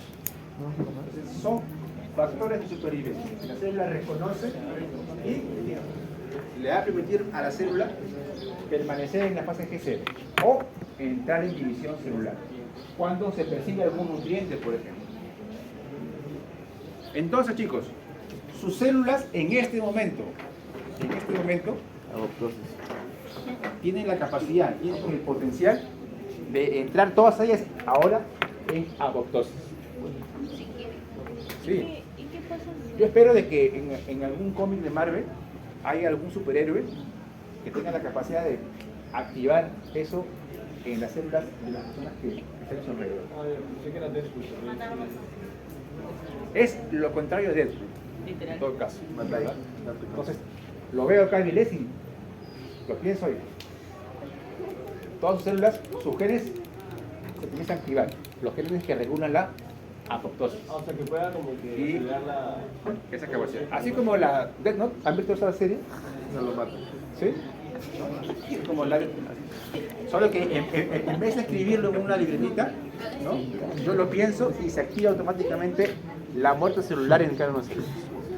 Entonces, son factores de supervivencia. La célula reconoce y le va a permitir a la célula permanecer en la fase G0 o entrar en división celular cuando se percibe algún nutriente, por ejemplo. Entonces, chicos, sus células en este momento Apoptosis. tienen la capacidad, tienen el potencial de entrar todas ellas ahora en apoptosis. Sí. ¿Y qué pasa? Yo espero de que en algún cómic de Marvel haya algún superhéroe que tenga la capacidad de activar eso en las células de las personas que están a su alrededor. Es lo contrario de Deadpool, en todo caso. ¿Verdad? Entonces, lo veo acá en Miles y lo pienso yo. Todas sus células, sus genes se comienzan a activar, los genes que regulan la apoptosis. O sea, que pueda como que Y estudiar la... esa capacidad. Así como la Death Note, ¿han visto esa serie? No lo mata. ¿Sí? Es como la... Solo que en vez de escribirlo en una libretita, ¿no? Yo lo pienso y se activa automáticamente la muerte celular en cada uno de nosotros.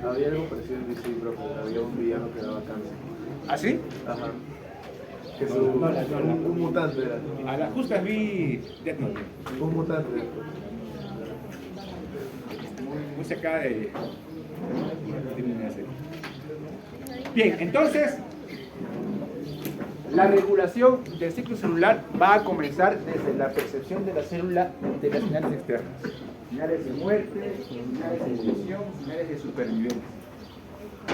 Había algo parecido en DC, profe. Había un villano que daba cáncer. ¿Así? Ajá. Que un mutante era. A las justas vi Death Note. Un mutante. Muy sacada de una serie. Bien, entonces la regulación del ciclo celular va a comenzar desde la percepción de la célula de las señales externas. Señales de muerte, señales de evolución, señales de supervivencia.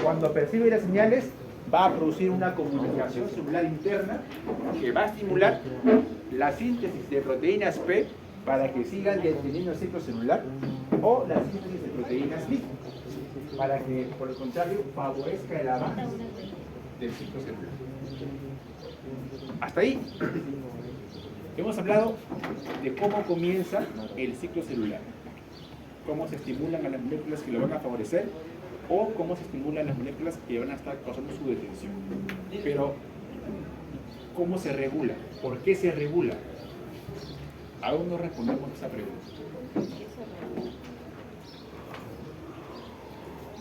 Cuando percibe las señales, va a producir una comunicación celular interna que va a estimular la síntesis de proteínas P para que sigan deteniendo el ciclo celular, o la síntesis de proteínas B, para que, por el contrario, favorezca el avance del ciclo celular. Hasta ahí hemos hablado de cómo comienza el ciclo celular, cómo se estimulan a las moléculas que lo van a favorecer o cómo se estimulan las moléculas que van a estar causando su detención. Pero, ¿cómo se regula? ¿Por qué se regula? Aún no respondemos a esa pregunta.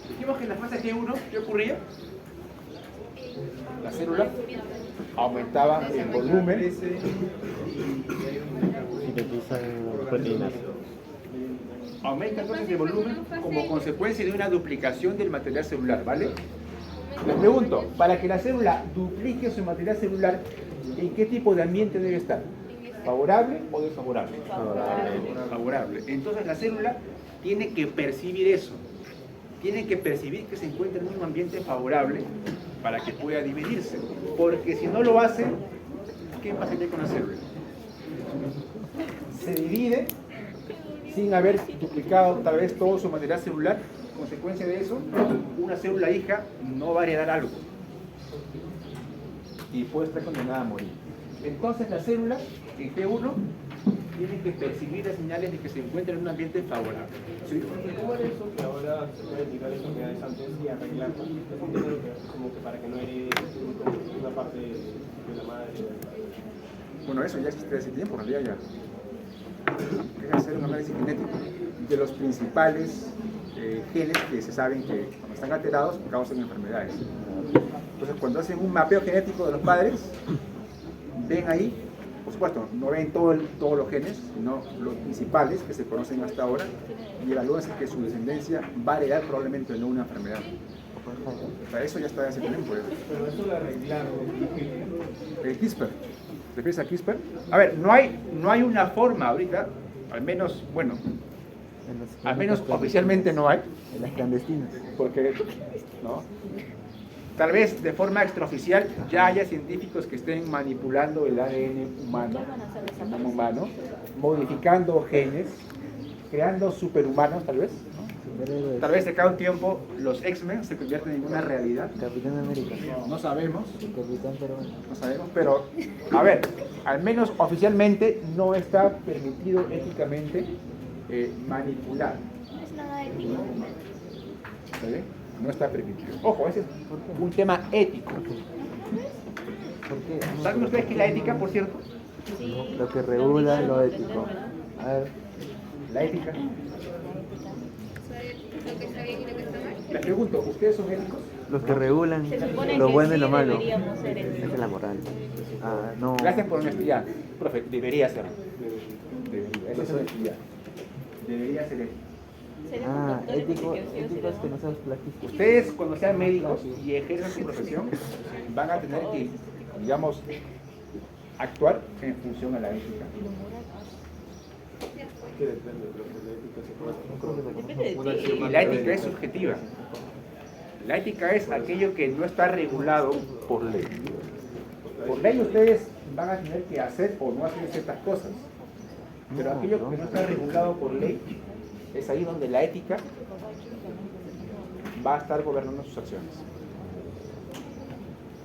Dijimos que en la fase G1, ¿qué ocurría? La célula aumentaba en volumen, Sintetizan proteínas. aumenta entonces de volumen como consecuencia de una duplicación del material celular, ¿vale? Les pregunto, para que la célula duplique su material celular, ¿en qué tipo de ambiente debe estar? ¿Favorable o desfavorable? Favorable. Entonces la célula tiene que percibir eso. Tiene que percibir que se encuentra en un ambiente favorable para que pueda dividirse. Porque si no lo hace, ¿qué pasaría con la célula? Se divide sin haber duplicado tal vez todo su material celular. Consecuencia de eso, una célula hija no va a heredar algo y puede estar condenada a morir. Entonces la célula en G1 tiene que percibir las señales de que se encuentra en un ambiente favorable. ¿Sí? ¿Cómo era eso que ahora se puede aplicar enfermedades antes y arreglar? Es un tema como que para que no herede una parte de la madre. Bueno, eso ya existe hace tiempo, en realidad ya. Es hacer un análisis genético de los principales genes que se saben que cuando están alterados causan enfermedades. Entonces cuando hacen un mapeo genético de los padres, ven ahí, por supuesto, no ven todos los genes, sino los principales que se conocen hasta ahora, y evalúan si que su descendencia va a heredar probablemente no una enfermedad. O sea, eso ya está hace tiempo. Pero eso lo arreglaron. El CRISPR. ¿Te refieres a CRISPR? A ver, no hay una forma ahorita, al menos, bueno, al menos oficialmente no hay. En las clandestinas. Porque, ¿no? Tal vez de forma extraoficial ya haya científicos que estén manipulando el ADN humano, modificando genes, creando superhumanos tal vez. ¿No? Tal vez de cada un tiempo los X-Men se convierten en una realidad. Capitán América. No sabemos. Capitán peruano. No sabemos, pero a ver, al menos oficialmente no está permitido éticamente manipular. No es nada ético. ¿Está bien? No está permitido. Ojo, ese es un tema ético. ¿Por qué? ¿Saben ustedes qué es la ética, por cierto? Lo que regula lo ético. A ver. La ética. Lo que está bien y lo que está mal. Les pregunto, ¿ustedes son éticos? Los que regulan Se supone lo que bueno y sí lo malo. deberíamos ser éticos. Esa es la moral. Ah, no. Gracias por honestidad. Profe, debería ser. Debería. Esa es honestidad. Debería ser ético. Ah, ético es que no seas plagista. Ustedes, cuando sean médicos y ejerzan su profesión, van a tener que, digamos, actuar en función a la ética. Que depende, pero que la ética se puede. Depende de ti. Y la ética es subjetiva. La ética es aquello que no está regulado por ley. Por ley ustedes van a tener que hacer o no hacer ciertas cosas. Pero aquello que no está regulado por ley, es ahí donde la ética va a estar gobernando sus acciones.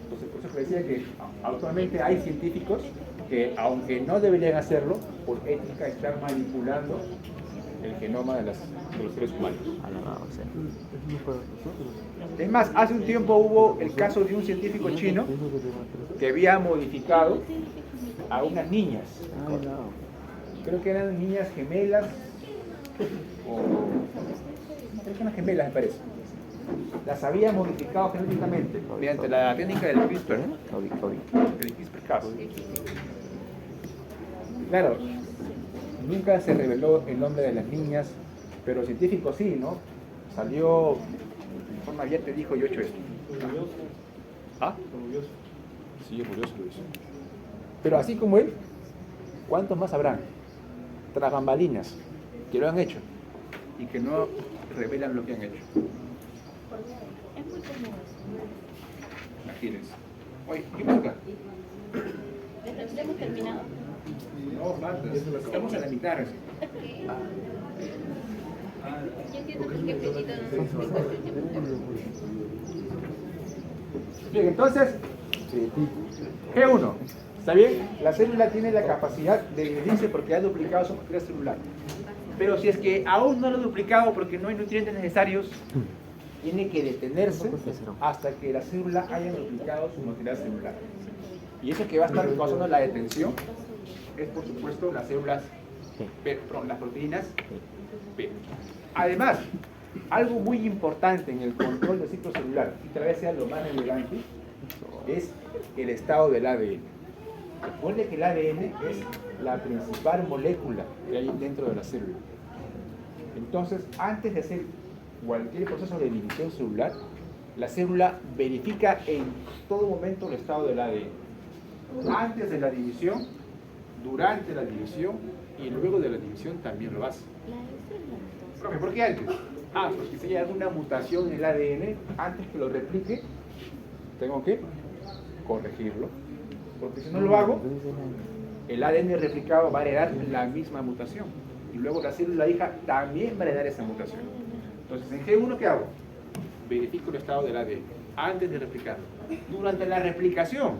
Entonces, por eso les decía que actualmente hay científicos que, aunque no deberían hacerlo, por ética están manipulando el genoma de los seres humanos. Alabado sea. Es más, hace un tiempo hubo el caso de un científico chino que había modificado a unas niñas. Creo que eran niñas gemelas, creo que unas gemelas me parece. Las había modificado genéticamente mediante la técnica del CRISPR, el CRISPR-Cas. Claro, nunca se reveló el nombre de las niñas, pero el científico sí, ¿no? Salió de forma abierta y dijo: yo he hecho esto. ¿Ah? Sí, orgulloso lo hizo. Pero así como él, ¿cuántos más habrán? Tras bambalinas, que lo han hecho y que no revelan lo que han hecho. Es muy común. Imagínense. Oye, ¿qué música? ¿Hemos terminado? No, Marta, estamos a la mitad recién. Yo entiendo por qué Pedrito no nos explica este tema. Bien, entonces, G1. ¿Está bien? La célula tiene la capacidad de dividirse porque ha duplicado su material celular. Pero si es que aún no lo ha duplicado porque no hay nutrientes necesarios, tiene que detenerse hasta que la célula haya duplicado su material celular. Y eso que va a estar causando la detención es, por supuesto, las células, las proteínas P. Además, algo muy importante en el control del ciclo celular, y tal vez sea lo más relevante, es el estado del ADN. Recuerde que el ADN es la principal molécula que hay dentro de la célula. Entonces, antes de hacer cualquier proceso de división celular, la célula verifica en todo momento el estado del ADN. Antes de la división, durante la división y luego de la división también lo hace. Profe, ¿por qué antes? Porque si hay alguna mutación en el ADN, antes que lo replique, tengo que corregirlo. Porque si no lo hago, el ADN replicado va a heredar la misma mutación. Y luego la célula hija también va a heredar esa mutación. Entonces, en G1, ¿qué hago? Verifico el estado del ADN antes de replicarlo. Durante la replicación,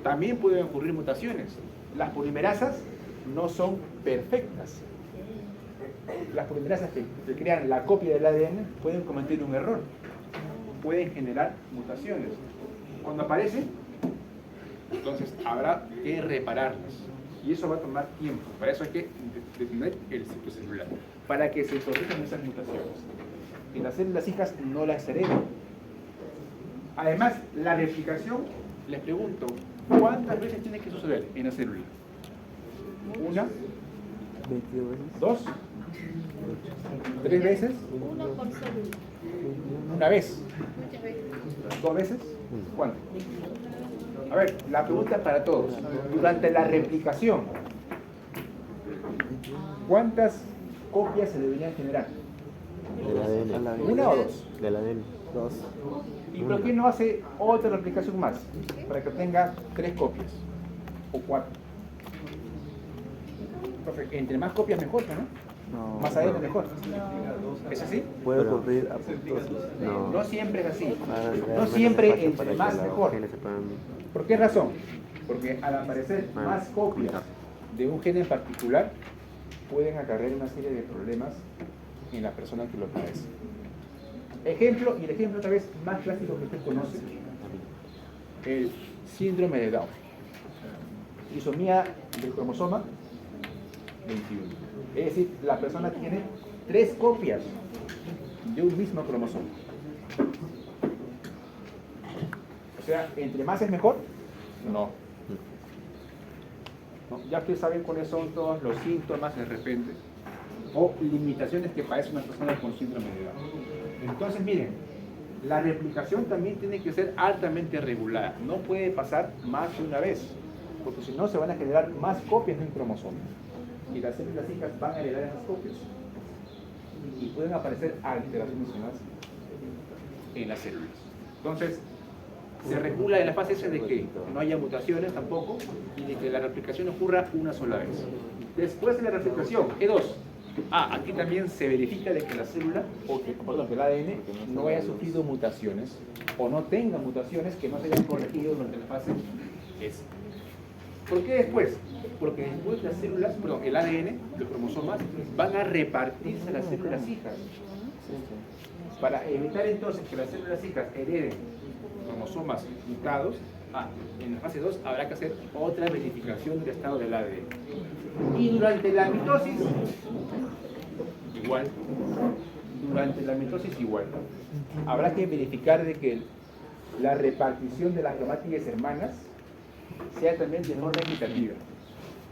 también pueden ocurrir mutaciones. Las polimerasas no son perfectas. Las polimerasas que crean la copia del ADN pueden cometer un error. Pueden generar mutaciones. Cuando aparecen, entonces habrá que repararlas. Y eso va a tomar tiempo. Para eso hay que detener el ciclo celular. Para que se corrijan esas mutaciones. Y las células hijas no las heredan. Además, la replicación, les pregunto, ¿cuántas veces tiene que suceder en la célula? ¿Una? 22 veces. ¿Dos? ¿Tres veces? Uno por célula. ¿Una vez? Muchas veces. ¿Dos veces? ¿Cuánto? A ver, la pregunta para todos. Durante la replicación, ¿cuántas copias se deberían generar? Del ADN. ¿Una o dos? Del ADN. 2. ¿Y por qué no hace otra replicación más? Para que tenga 3 copias o 4. Profe, entre más copias mejor, ¿no? No. Más ADN mejor. ¿Es así? Puede ocurrir apoptosis. No. No siempre es así. Ah, No realmente siempre se entre para más que los mejor. genes se puedan- ¿Por qué razón? Porque al aparecer más copias de un gen en particular, pueden acarrear una serie de problemas en la persona que lo padece. Ejemplo, y el ejemplo otra vez más clásico que usted conoce, el síndrome de Down. Trisomía del cromosoma 21. Es decir, la persona tiene 3 copias de un mismo cromosoma. O sea, ¿entre más es mejor? No. ¿No? Ya ustedes saben cuáles son todos los síntomas de repente o limitaciones que padece una persona con síndrome de Down. Entonces, miren, la replicación también tiene que ser altamente regulada. No puede pasar más de una vez, porque si no se van a generar más copias de un cromosoma. Y las células hijas van a heredar esas copias. Y pueden aparecer alteraciones en las células. Entonces, se regula en la fase S de que no haya mutaciones tampoco y de que la replicación ocurra una sola vez. Después de la replicación, E2. Aquí también se verifica de que la célula, que el ADN no haya sufrido mutaciones o no tenga mutaciones que no se hayan corregido durante la fase S. ¿Por qué después? Porque después las células, el ADN, los cromosomas, van a repartirse a las células hijas. Para evitar entonces que las células hijas hereden cromosomas mutados, en la fase 2 habrá que hacer otra verificación del estado del ADN. Y durante la mitosis, igual. Durante la mitosis, igual. Habrá que verificar de que la repartición de las cromátides hermanas sea también de forma equitativa.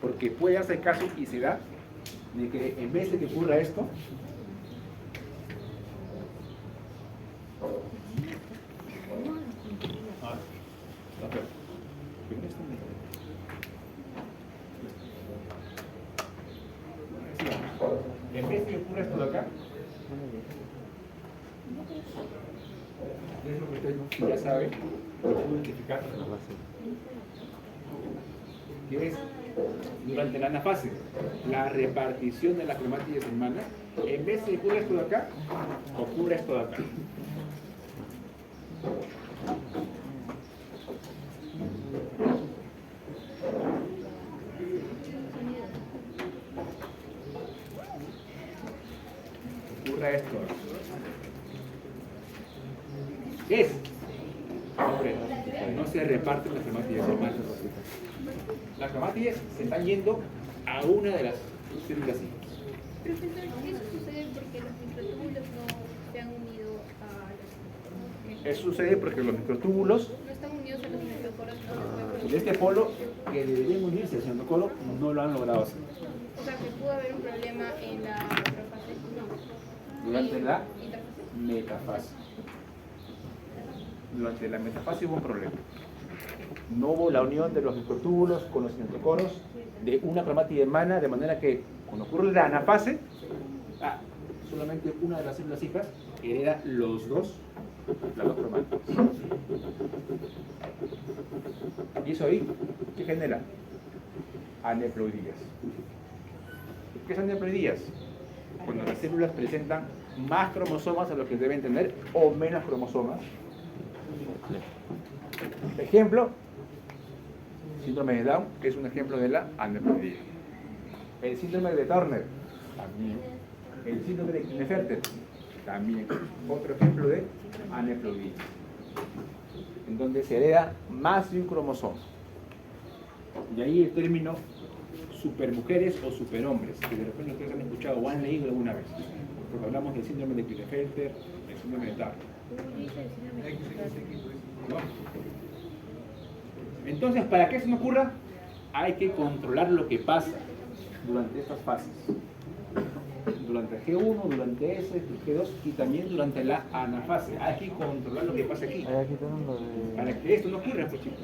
Porque puede hacer caso y se da de que en vez de que ocurra esto, en vez de que ocurra esto de acá, es lo que usted ya sabe, lo puedo identificar, que es Durante la anafase, la repartición de las cromátides hermanas, en vez de ocurre esto de acá, ocurre esto de acá. Ocurre esto. ¿Qué es? Hombre, no se reparten las cromátides hermanas. Las cromátides se están yendo a una de las células hijas. Pero eso sucede porque los microtúbulos no se han unido a las... Eso sucede porque los microtúbulos No están unidos a los microcoros, no se puede producir. de este polo que deberían unirse al segundo colo no lo han logrado hacer. O sea, que pudo haber un problema en la macrofase. Durante la Interfase. metafase. Durante la metafase hubo un problema. No hubo la unión de los microtúbulos con los endocoros de una cromática hermana, de manera que cuando ocurre la anafase, solamente una de las células hijas hereda las dos cromáticas. ¿Y eso ahí qué genera? Aneuploidías. ¿Qué son aneuploidías? Cuando las células presentan más cromosomas de lo que deben tener o menos cromosomas. Ejemplo, síndrome de Down es un ejemplo de la aneuploidía. El síndrome de Turner, también. El síndrome de Klinefelter, también. Otro ejemplo de aneuploidía, en donde se hereda más de un cromosoma. Y ahí el término supermujeres o superhombres, que de repente ustedes han escuchado o han leído alguna vez. Porque hablamos del síndrome de Klinefelter, el síndrome de Turner. ¿No? Entonces, para que eso no ocurra, hay que controlar lo que pasa durante estas fases. Durante G1, durante S, G2 y también durante la anafase. Hay que controlar lo que pasa aquí. Para que esto no ocurra, pues, chicos.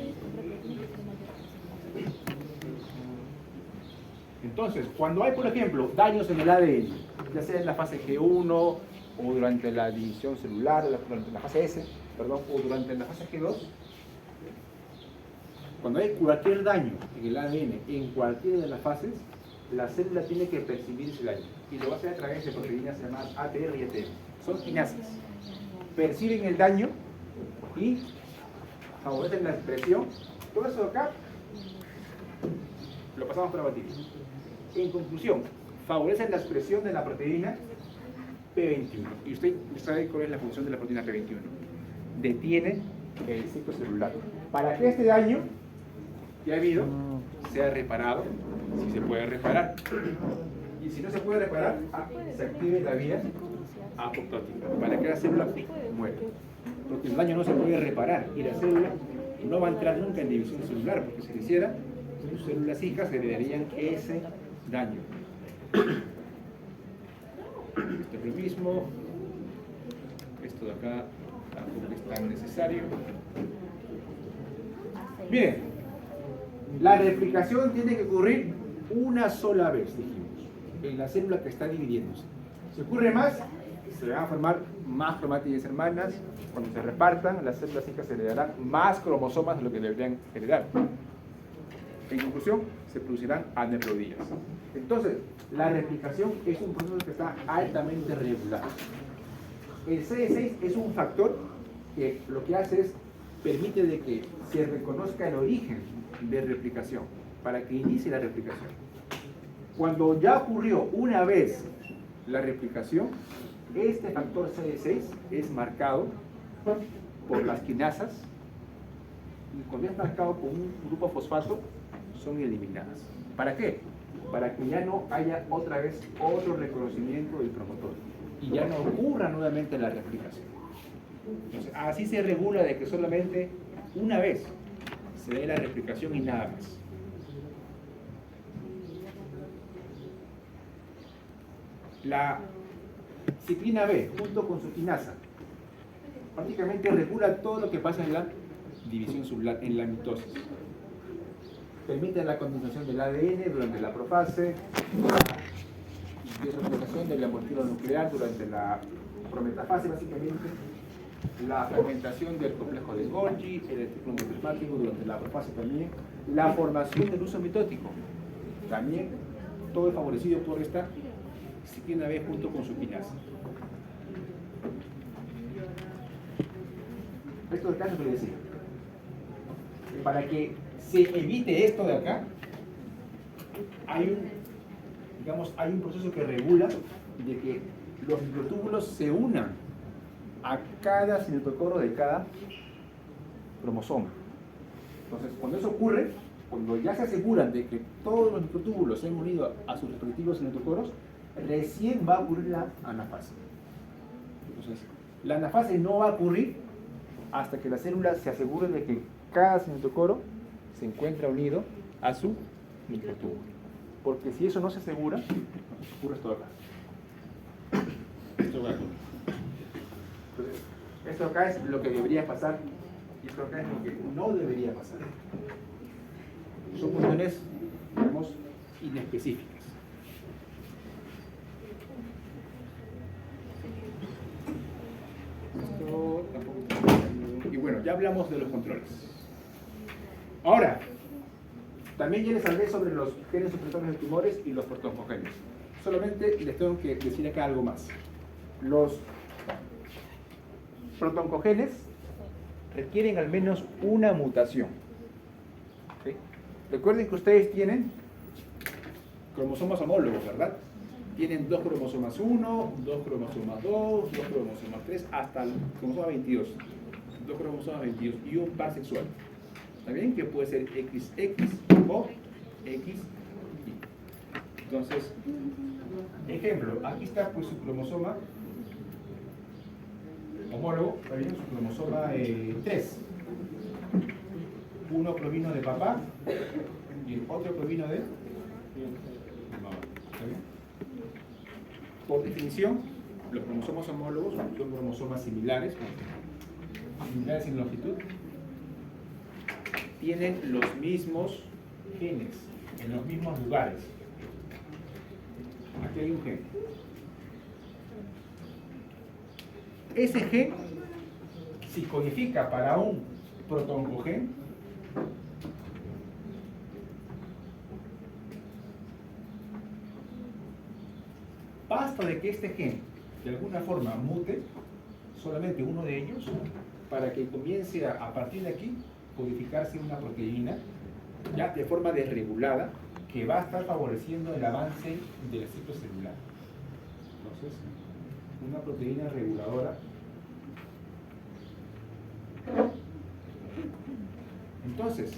Entonces, cuando hay, por ejemplo, daños en el ADN, ya sea en la fase G1 o durante la división celular, durante la fase S, perdón, o durante la fase G2, cuando hay cualquier daño en el ADN en cualquiera de las fases, la célula tiene que percibir ese daño y lo va a hacer a través de proteínas llamadas ATR y ATM. Son quinasas. Perciben el daño y favorecen la expresión. Todo eso de acá lo pasamos para batir. En conclusión, favorecen la expresión de la proteína P21. ¿Y usted sabe cuál es la función de la proteína P21? Detiene el ciclo celular. Para que este daño que ha habido sea reparado, si se puede reparar. Y si no se puede reparar, se active la vía apoptótica para que la célula muera. Porque el daño no se puede reparar y la célula no va a entrar nunca en división celular, porque si lo hiciera, sus células hijas heredarían ese daño. Este es lo mismo. Esto de acá tampoco es tan necesario. Miren, la replicación tiene que ocurrir una sola vez, dijimos, en la célula que está dividiéndose. Si ocurre más, se van a formar más cromátides hermanas. Cuando se repartan, las células hijas heredarán más cromosomas de lo que deberían heredar. En conclusión, se producirán aneuploidías. Entonces, la replicación es un proceso que está altamente regulado. El CD6 es un factor que lo que hace es permite de que se reconozca el origen de replicación para que inicie la replicación. Cuando ya ocurrió una vez la replicación, este factor CD6 es marcado por las quinasas y cuando es marcado con un grupo fosfato son eliminadas. ¿Para qué? Para que ya no haya otra vez otro reconocimiento del promotor y ya no ocurra nuevamente la replicación. Entonces, así se regula de que solamente una vez se dé la replicación y nada más. La ciclina B, junto con su quinasa, prácticamente regula todo lo que pasa en la división celular, en la mitosis. Permite la condensación del ADN durante la profase, la desorganización de la molécula nuclear durante la prometafase, básicamente, la fragmentación del complejo de Golgi, el ciclo endoplasmático durante la profase también, la formación del uso mitótico. también todo es favorecido por esta ciclina B junto con su quinasa. Esto del caso que les decía. Para que se evite esto de acá, hay un proceso que regula de que los microtúbulos se unan a cada cinetocoro de cada cromosoma. Entonces, cuando eso ocurre, cuando ya se aseguran de que todos los microtúbulos se han unido a sus respectivos cinetocoros, recién va a ocurrir la anafase. Entonces, la anafase no va a ocurrir hasta que la célula se asegure de que cada cinetocoro se encuentra unido a su microtúbulo. Porque si eso no se asegura, ocurre esto acá. Esto va a ocurrir. Entonces, esto acá es lo que debería pasar y esto acá es lo que no debería pasar. Son cuestiones, digamos, inespecíficas. Esto tampoco. Y bueno, ya hablamos de los controles. Ahora, también ya les hablé sobre los genes supresores de tumores y los protoncogenes. Solamente les tengo que decir acá algo más. Los protoncogenes requieren al menos una mutación. ¿Sí? Recuerden que ustedes tienen cromosomas homólogos, ¿verdad? Tienen 2 cromosomas 1, 2 cromosomas 2, 2 cromosomas 3, hasta el cromosoma 22. 2 cromosomas 22 y un par sexual. ¿Está bien? Que puede ser XX o XY. Entonces, ejemplo, aquí está pues su cromosoma homólogo, está bien, su cromosoma 3. Uno provino de papá y el otro provino de mamá. ¿Está bien? Por definición, los cromosomas homólogos son cromosomas similares en longitud, tienen los mismos genes en los mismos lugares. Aquí hay un gen. Ese gen, si codifica para un protoncogen, basta de que este gen de alguna forma mute, solamente uno de ellos, para que comience a partir de aquí codificarse una proteína ya de forma desregulada que va a estar favoreciendo el avance del ciclo celular. Entonces, una proteína reguladora. Entonces,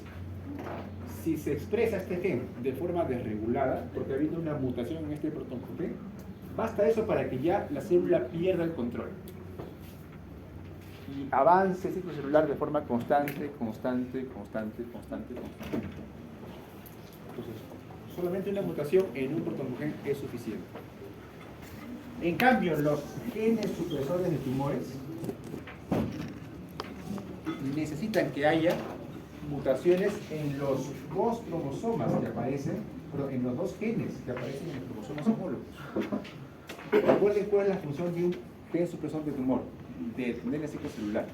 si se expresa este gen de forma desregulada, porque ha habido una mutación en este protoncogen, basta eso para que ya la célula pierda el control y avance el ciclo celular de forma constante. Entonces, solamente una mutación en un protoncogen es suficiente. En cambio, los genes supresores de tumores necesitan que haya mutaciones en los 2 cromosomas que aparecen, en los 2 genes que aparecen en los cromosomas homólogos. Recuerden cuál es la función de un gen supresor de tumor, de detener el ciclo celular.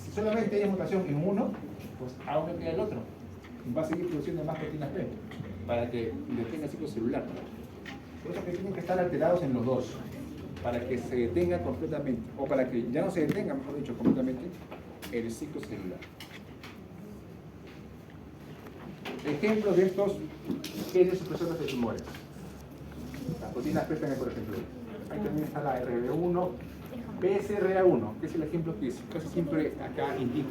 Si solamente hay mutación en uno, pues aún no queda el otro. Va a seguir produciendo más proteínas P para que detenga el ciclo celular. Por eso que tienen que estar alterados en los 2, para que se detenga completamente, o para que ya no se detenga, mejor dicho, completamente, el ciclo celular. Ejemplos de estos genes supresores de tumores. Las proteínas P, por ejemplo. Ahí también está la RB1, BCRA1, que es el ejemplo que casi siempre acá indico.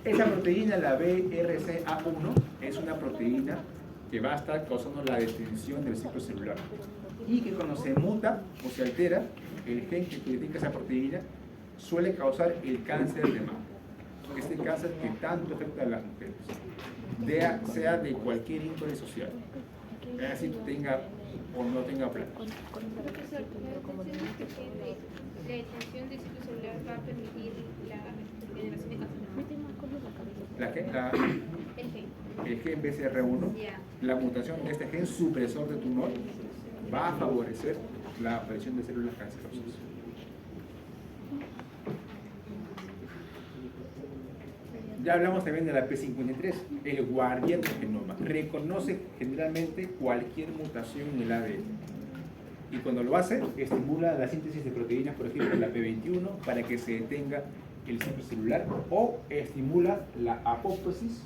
Esa proteína, la BRCA1, es una proteína que va a estar causando la detención del ciclo celular. Y que cuando se muta o se altera, el gen que codifica esa proteína suele causar el cáncer de mama. Este cáncer que tanto afecta a las mujeres, sea de cualquier índole social, sea si tenga o no tenga plata. Profesor, la detención del ciclo celular va a permitir la generación de cáncer. El gen BCR1, la mutación de este gen supresor de tumor, va a favorecer la aparición de células cancerosas. Ya hablamos también de la P53, el guardián del genoma. Reconoce generalmente cualquier mutación en el ADN. Y cuando lo hace, estimula la síntesis de proteínas, por ejemplo, la P21, para que se detenga el ciclo celular, o estimula la apoptosis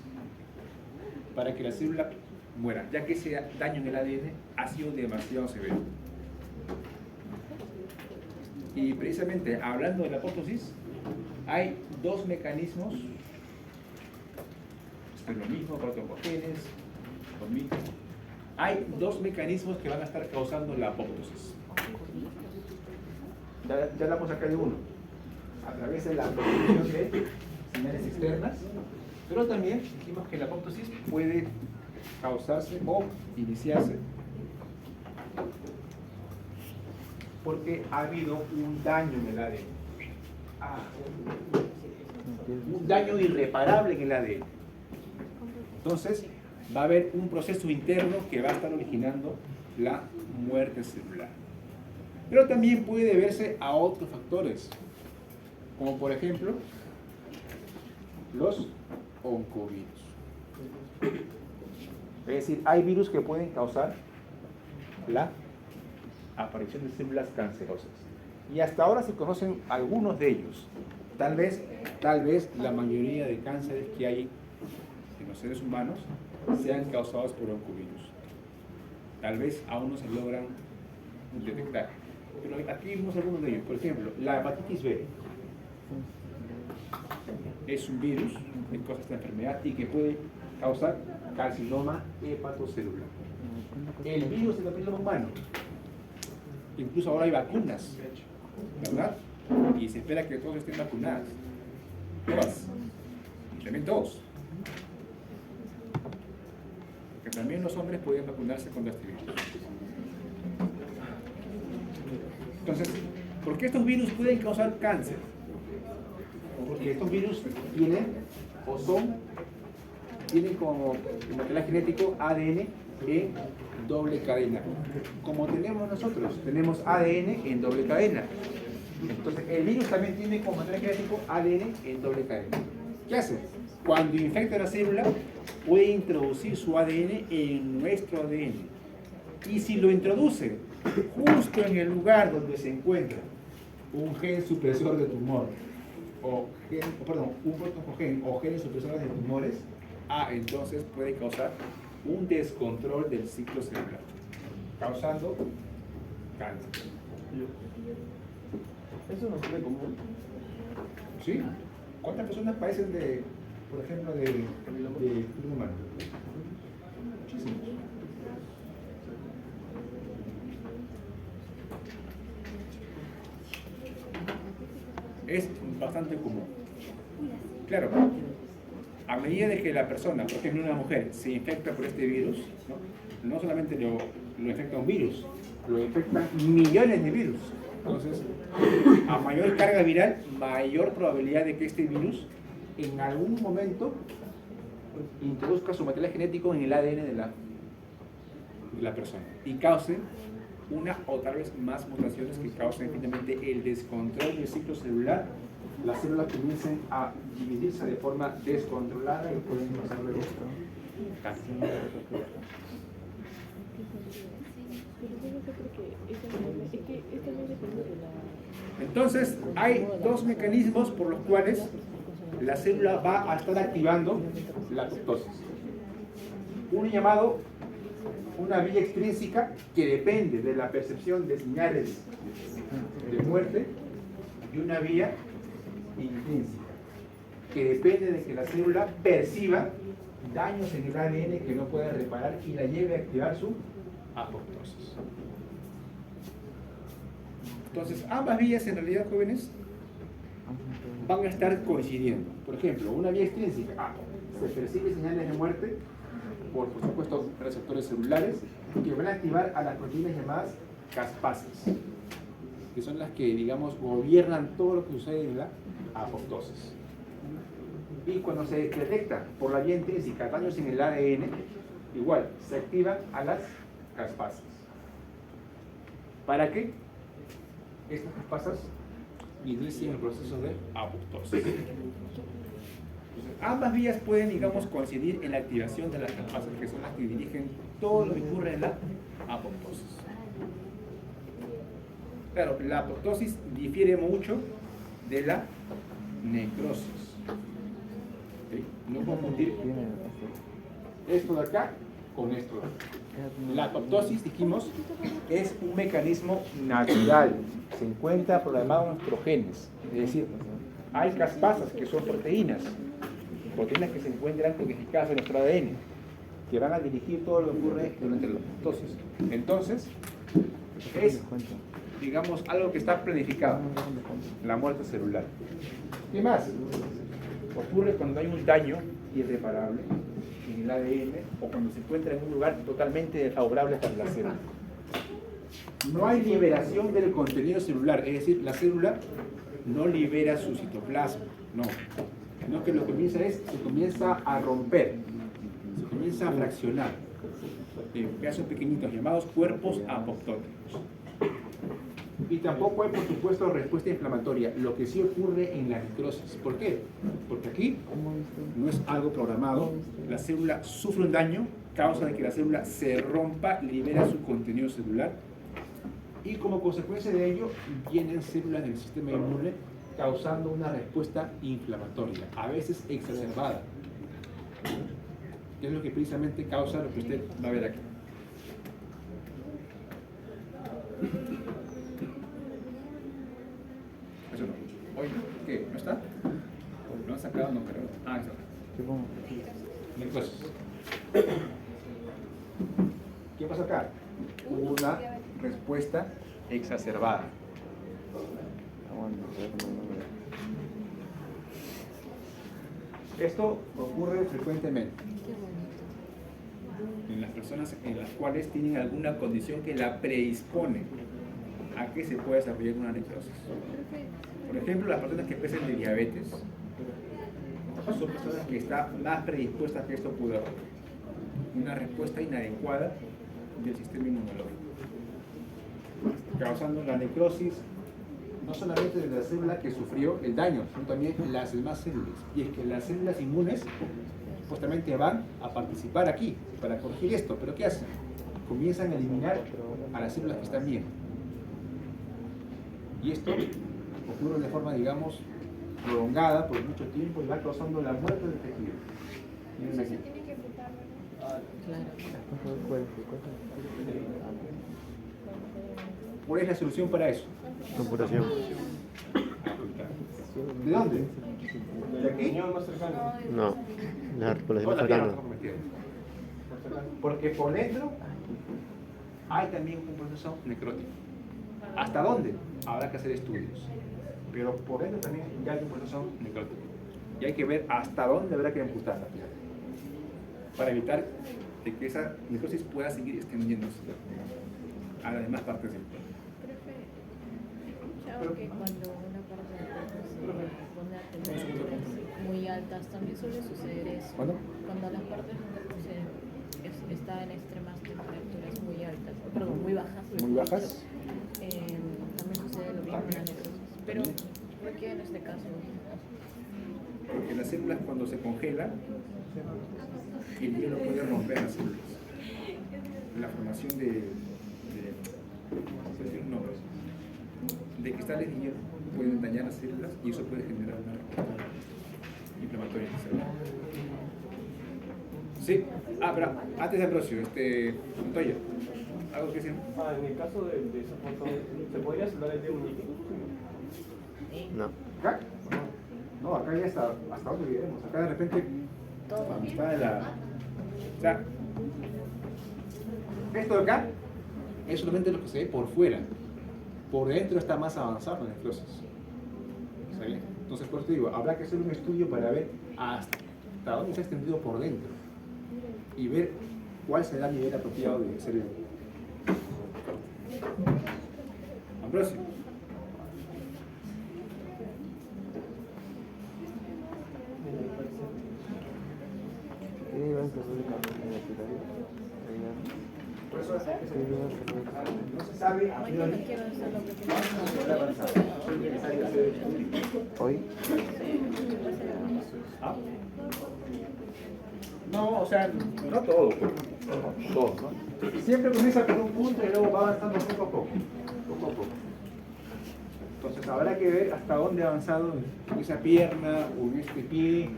para que la célula muera, ya que ese daño en el ADN ha sido demasiado severo. Y precisamente hablando de la apoptosis, hay dos mecanismos, esto es lo mismo para otros genes, lo mismo. Hay dos mecanismos que van a estar causando la apoptosis. Ya hablamos acá de uno, a través de la producción de señales externas, pero también dijimos que la apoptosis puede causarse o iniciarse porque ha habido un daño en el ADN. Un daño irreparable en el ADN. Entonces, va a haber un proceso interno que va a estar originando la muerte celular. Pero también puede deberse a otros factores, como por ejemplo los oncovirus. Es decir, hay virus que pueden causar la aparición de células cancerosas. Y hasta ahora se conocen algunos de ellos. Tal vez la mayoría de cánceres que hay en los seres humanos sean causados por oncovirus. Tal vez aún no se logran detectar. Pero aquí vimos algunos de ellos. Por ejemplo, la hepatitis B es un virus que causa esta enfermedad y que puede causar carcinoma hepatocelular. El virus del papiloma humano, incluso ahora hay vacunas, ¿verdad? Y se espera que todos estén vacunados. Todas. Y también todos. Porque también los hombres pueden vacunarse contra este virus. Entonces, ¿por qué estos virus pueden causar cáncer? Porque estos virus tienen como material genético ADN en doble cadena. Como tenemos nosotros, tenemos ADN en doble cadena. Entonces, el virus también tiene como material genético ADN en doble cadena. ¿Qué hace? Cuando infecta la célula, puede introducir su ADN en nuestro ADN. Y si lo introduce justo en el lugar donde se encuentra un gen supresor de tumor, un protogen o genes supresores de tumores, entonces puede causar un descontrol del ciclo celular, causando cáncer. ¿Eso no es común? ¿Sí? ¿Cuántas personas padecen de, por ejemplo, de virus humano? Muchísimos. Es bastante común. Claro, a medida de que la persona, por ejemplo una mujer, se infecta por este virus, no solamente lo infecta un virus, lo infectan millones de virus. Entonces, a mayor carga viral, mayor probabilidad de que este virus en algún momento introduzca su material genético en el ADN de la persona y cause una o tal vez más mutaciones que causen finalmente el descontrol del ciclo celular. Las células comiencen a dividirse de forma descontrolada y pueden pasar luego cáncer. Entonces, hay dos mecanismos por los cuales la célula va a estar activando la apoptosis. Uno llamado una vía extrínseca, que depende de la percepción de señales de muerte, y una vía intrínseca, que depende de que la célula perciba daños en el ADN que no puede reparar y la lleve a activar su apoptosis. Entonces, ambas vías en realidad, jóvenes, van a estar coincidiendo. Por ejemplo, una vía extrínseca, se percibe señales de muerte por supuesto, receptores celulares que van a activar a las proteínas llamadas caspases, que son las que, digamos, gobiernan todo lo que sucede en la apoptosis. Y cuando se detecta por la vía intrínseca daños en el ADN, igual, se activan a las caspases. ¿Para qué? Estas caspasas inician el proceso de apoptosis. Entonces, ambas vías pueden, digamos, coincidir en la activación de las caspasas, que son las que dirigen todo lo que ocurre en la apoptosis. Claro, la apoptosis difiere mucho de la necrosis. ¿Ok? No confundir esto de acá con esto de acá. La apoptosis, dijimos, es un mecanismo natural. Se encuentra programado en nuestros genes. Es decir, hay caspasas que son proteínas que se encuentran codificadas en nuestro ADN, que van a dirigir todo lo que ocurre durante la apoptosis. Entonces, es, digamos, algo que está planificado, la muerte celular. ¿Qué más? Ocurre cuando hay un daño irreparable en el ADN o cuando se encuentra en un lugar totalmente desfavorable para la célula. No hay liberación del contenido celular, es decir, la célula no libera su citoplasma, no. Sino que lo que se comienza a romper, se comienza a fraccionar en pedazos pequeñitos llamados cuerpos apoptóticos. Y tampoco hay, por supuesto, respuesta inflamatoria, lo que sí ocurre en la necrosis. ¿Por qué? Porque aquí no es algo programado, la célula sufre un daño, causa de que la célula se rompa, libera su contenido celular, y como consecuencia de ello vienen células del sistema inmune causando una respuesta inflamatoria, a veces exacerbada, que es lo que precisamente causa lo que usted va a ver aquí. Eso no. Hoy, ¿qué? ¿No está? ¿Lo han sacado? No creo. Ah, está. Necrosis. ¿Qué pasa acá? Hubo una respuesta exacerbada. Esto ocurre frecuentemente en las personas en las cuales tienen alguna condición que la predispone a que se pueda desarrollar una necrosis. Por ejemplo, las personas que padecen de diabetes son personas que están más predispuestas a que esto ocurra. Una respuesta inadecuada del sistema inmunológico, causando la necrosis no solamente de la célula que sufrió el daño, sino también las demás células. Y es que las células inmunes supuestamente van a participar aquí para corregir esto, pero ¿qué hacen? Comienzan a eliminar a las células que están bien. Y esto ocurre de forma, digamos, prolongada por mucho tiempo y va causando la muerte del tejido. Miren aquí. ¿Cuál es la solución para eso? Amputación. ¿De dónde? ¿De aquí? Riñón más cercano. No, la articulación No, más la pierna cercana. está comprometida. Porque por dentro hay también un proceso necrótico. ¿Hasta dónde? Habrá que hacer estudios. Pero por dentro también ya hay un proceso necrótico. Y hay que ver hasta dónde habrá que amputar la pierna para evitar de que esa necrosis pueda seguir extendiéndose a las demás partes del cuerpo. Que cuando una parte del cuerpo se pone a temperaturas muy altas, también suele suceder eso. ¿Cuándo? Cuando las partes del cuerpo está en extremas temperaturas muy altas, perdón, muy bajas. Muy bajas. También sucede lo mismo en la necrosis. Pero, ¿por qué en este caso? Porque las células cuando se congelan, el hielo puede romper las células. La formación de cristales de hielo pueden dañar las células y eso puede generar una respuesta inflamatoria celular. Sí, pero antes de Ambrosio, Montoya, ¿algo que decir? En el caso de esa foto, ¿se podría soldar el dedo meñique? No. ¿Acá? No, acá ya hasta dónde lleguemos. Acá de repente está de la... O sea, esto de acá es solamente lo que se ve por fuera. Por dentro está más avanzado la necrosis. ¿Está bien? Entonces, por eso te digo, habrá que hacer un estudio para ver hasta dónde se ha extendido por dentro y ver cuál será el nivel apropiado de hacer el corte. Ambrosio. Por eso no se sabe a Mañana priori. quiero hacer lo que Hoy. ¿Ah? No, o sea, no todo, pues. Todo, ¿no? Siempre comienza con un punto y luego va avanzando poco a poco. Poco a poco. Entonces habrá que ver hasta dónde ha avanzado en esa pierna, o en este pie,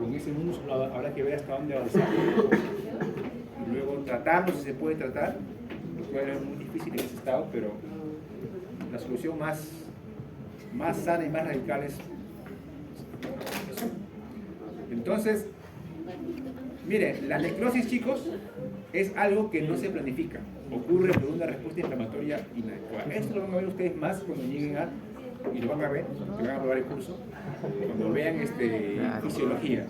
o en ese músculo, habrá que ver hasta dónde ha avanzado. Y luego tratarlo si se puede tratar, lo cual es muy difícil en ese estado, pero la solución más sana y más radical es eso. Entonces, miren, la necrosis, chicos, es algo que no se planifica. Ocurre por una respuesta inflamatoria inadecuada. Esto lo van a ver ustedes más cuando lleguen a, y lo van a ver, que van a probar el curso, cuando vean fisiología,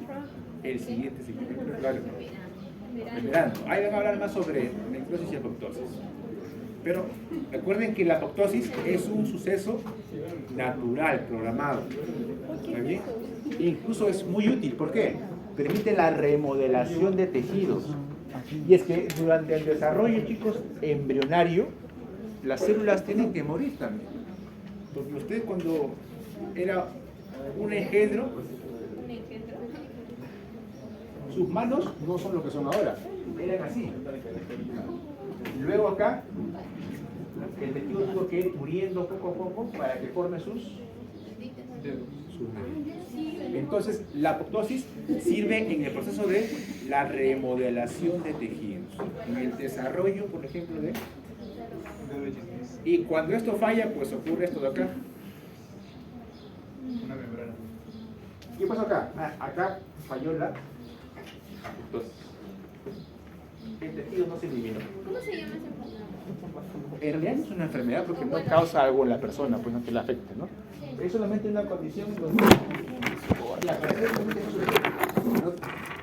el siguiente ciclo. Claro, esperando. Ahí van a hablar más sobre necrosis y apoptosis. Pero recuerden que la apoptosis es un suceso natural, programado. ¿Está bien? Incluso es muy útil. ¿Por qué? Permite la remodelación de tejidos. Y es que durante el desarrollo, chicos, embrionario, las células tienen que morir también. Porque usted cuando era un engendro, sus manos no son lo que son ahora, eran así. Luego acá, el tejido tuvo que ir muriendo poco a poco para que forme sus dedos. Entonces, la apoptosis sirve en el proceso de la remodelación de tejidos, en el desarrollo, por ejemplo, de... Y cuando esto falla, pues ocurre esto de acá. Una membrana. ¿Qué pasó acá? Acá falló la apoptosis. El tejido no se eliminó. ¿Cómo se llama esa enfermedad? En realidad no es una enfermedad porque no causa algo en la persona, pues no que la afecte, ¿no? Es solamente una condición donde la persona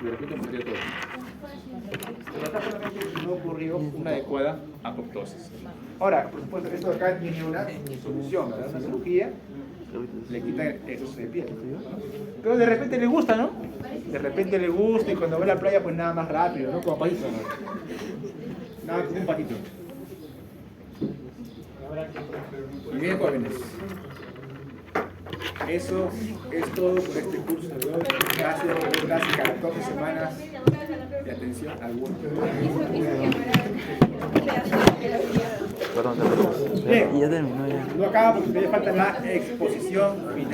de repente murió todo. Pero acá solamente no ocurrió una adecuada apoptosis. Ahora, por supuesto, esto de acá tiene una solución, ¿verdad? Una cirugía, le quita esos de piel. Pero de repente le gusta, ¿no? De repente le gusta y cuando va a la playa pues nada más rápido, ¿no? Como patito, ¿no? Nada como un patito. Y bien, jóvenes. Eso es todo por este curso de hoy. Gracias por casi 14 semanas de atención alguna. Perdón, te perdón. Bien. Y ya terminó ya. No acaba porque todavía falta la exposición final.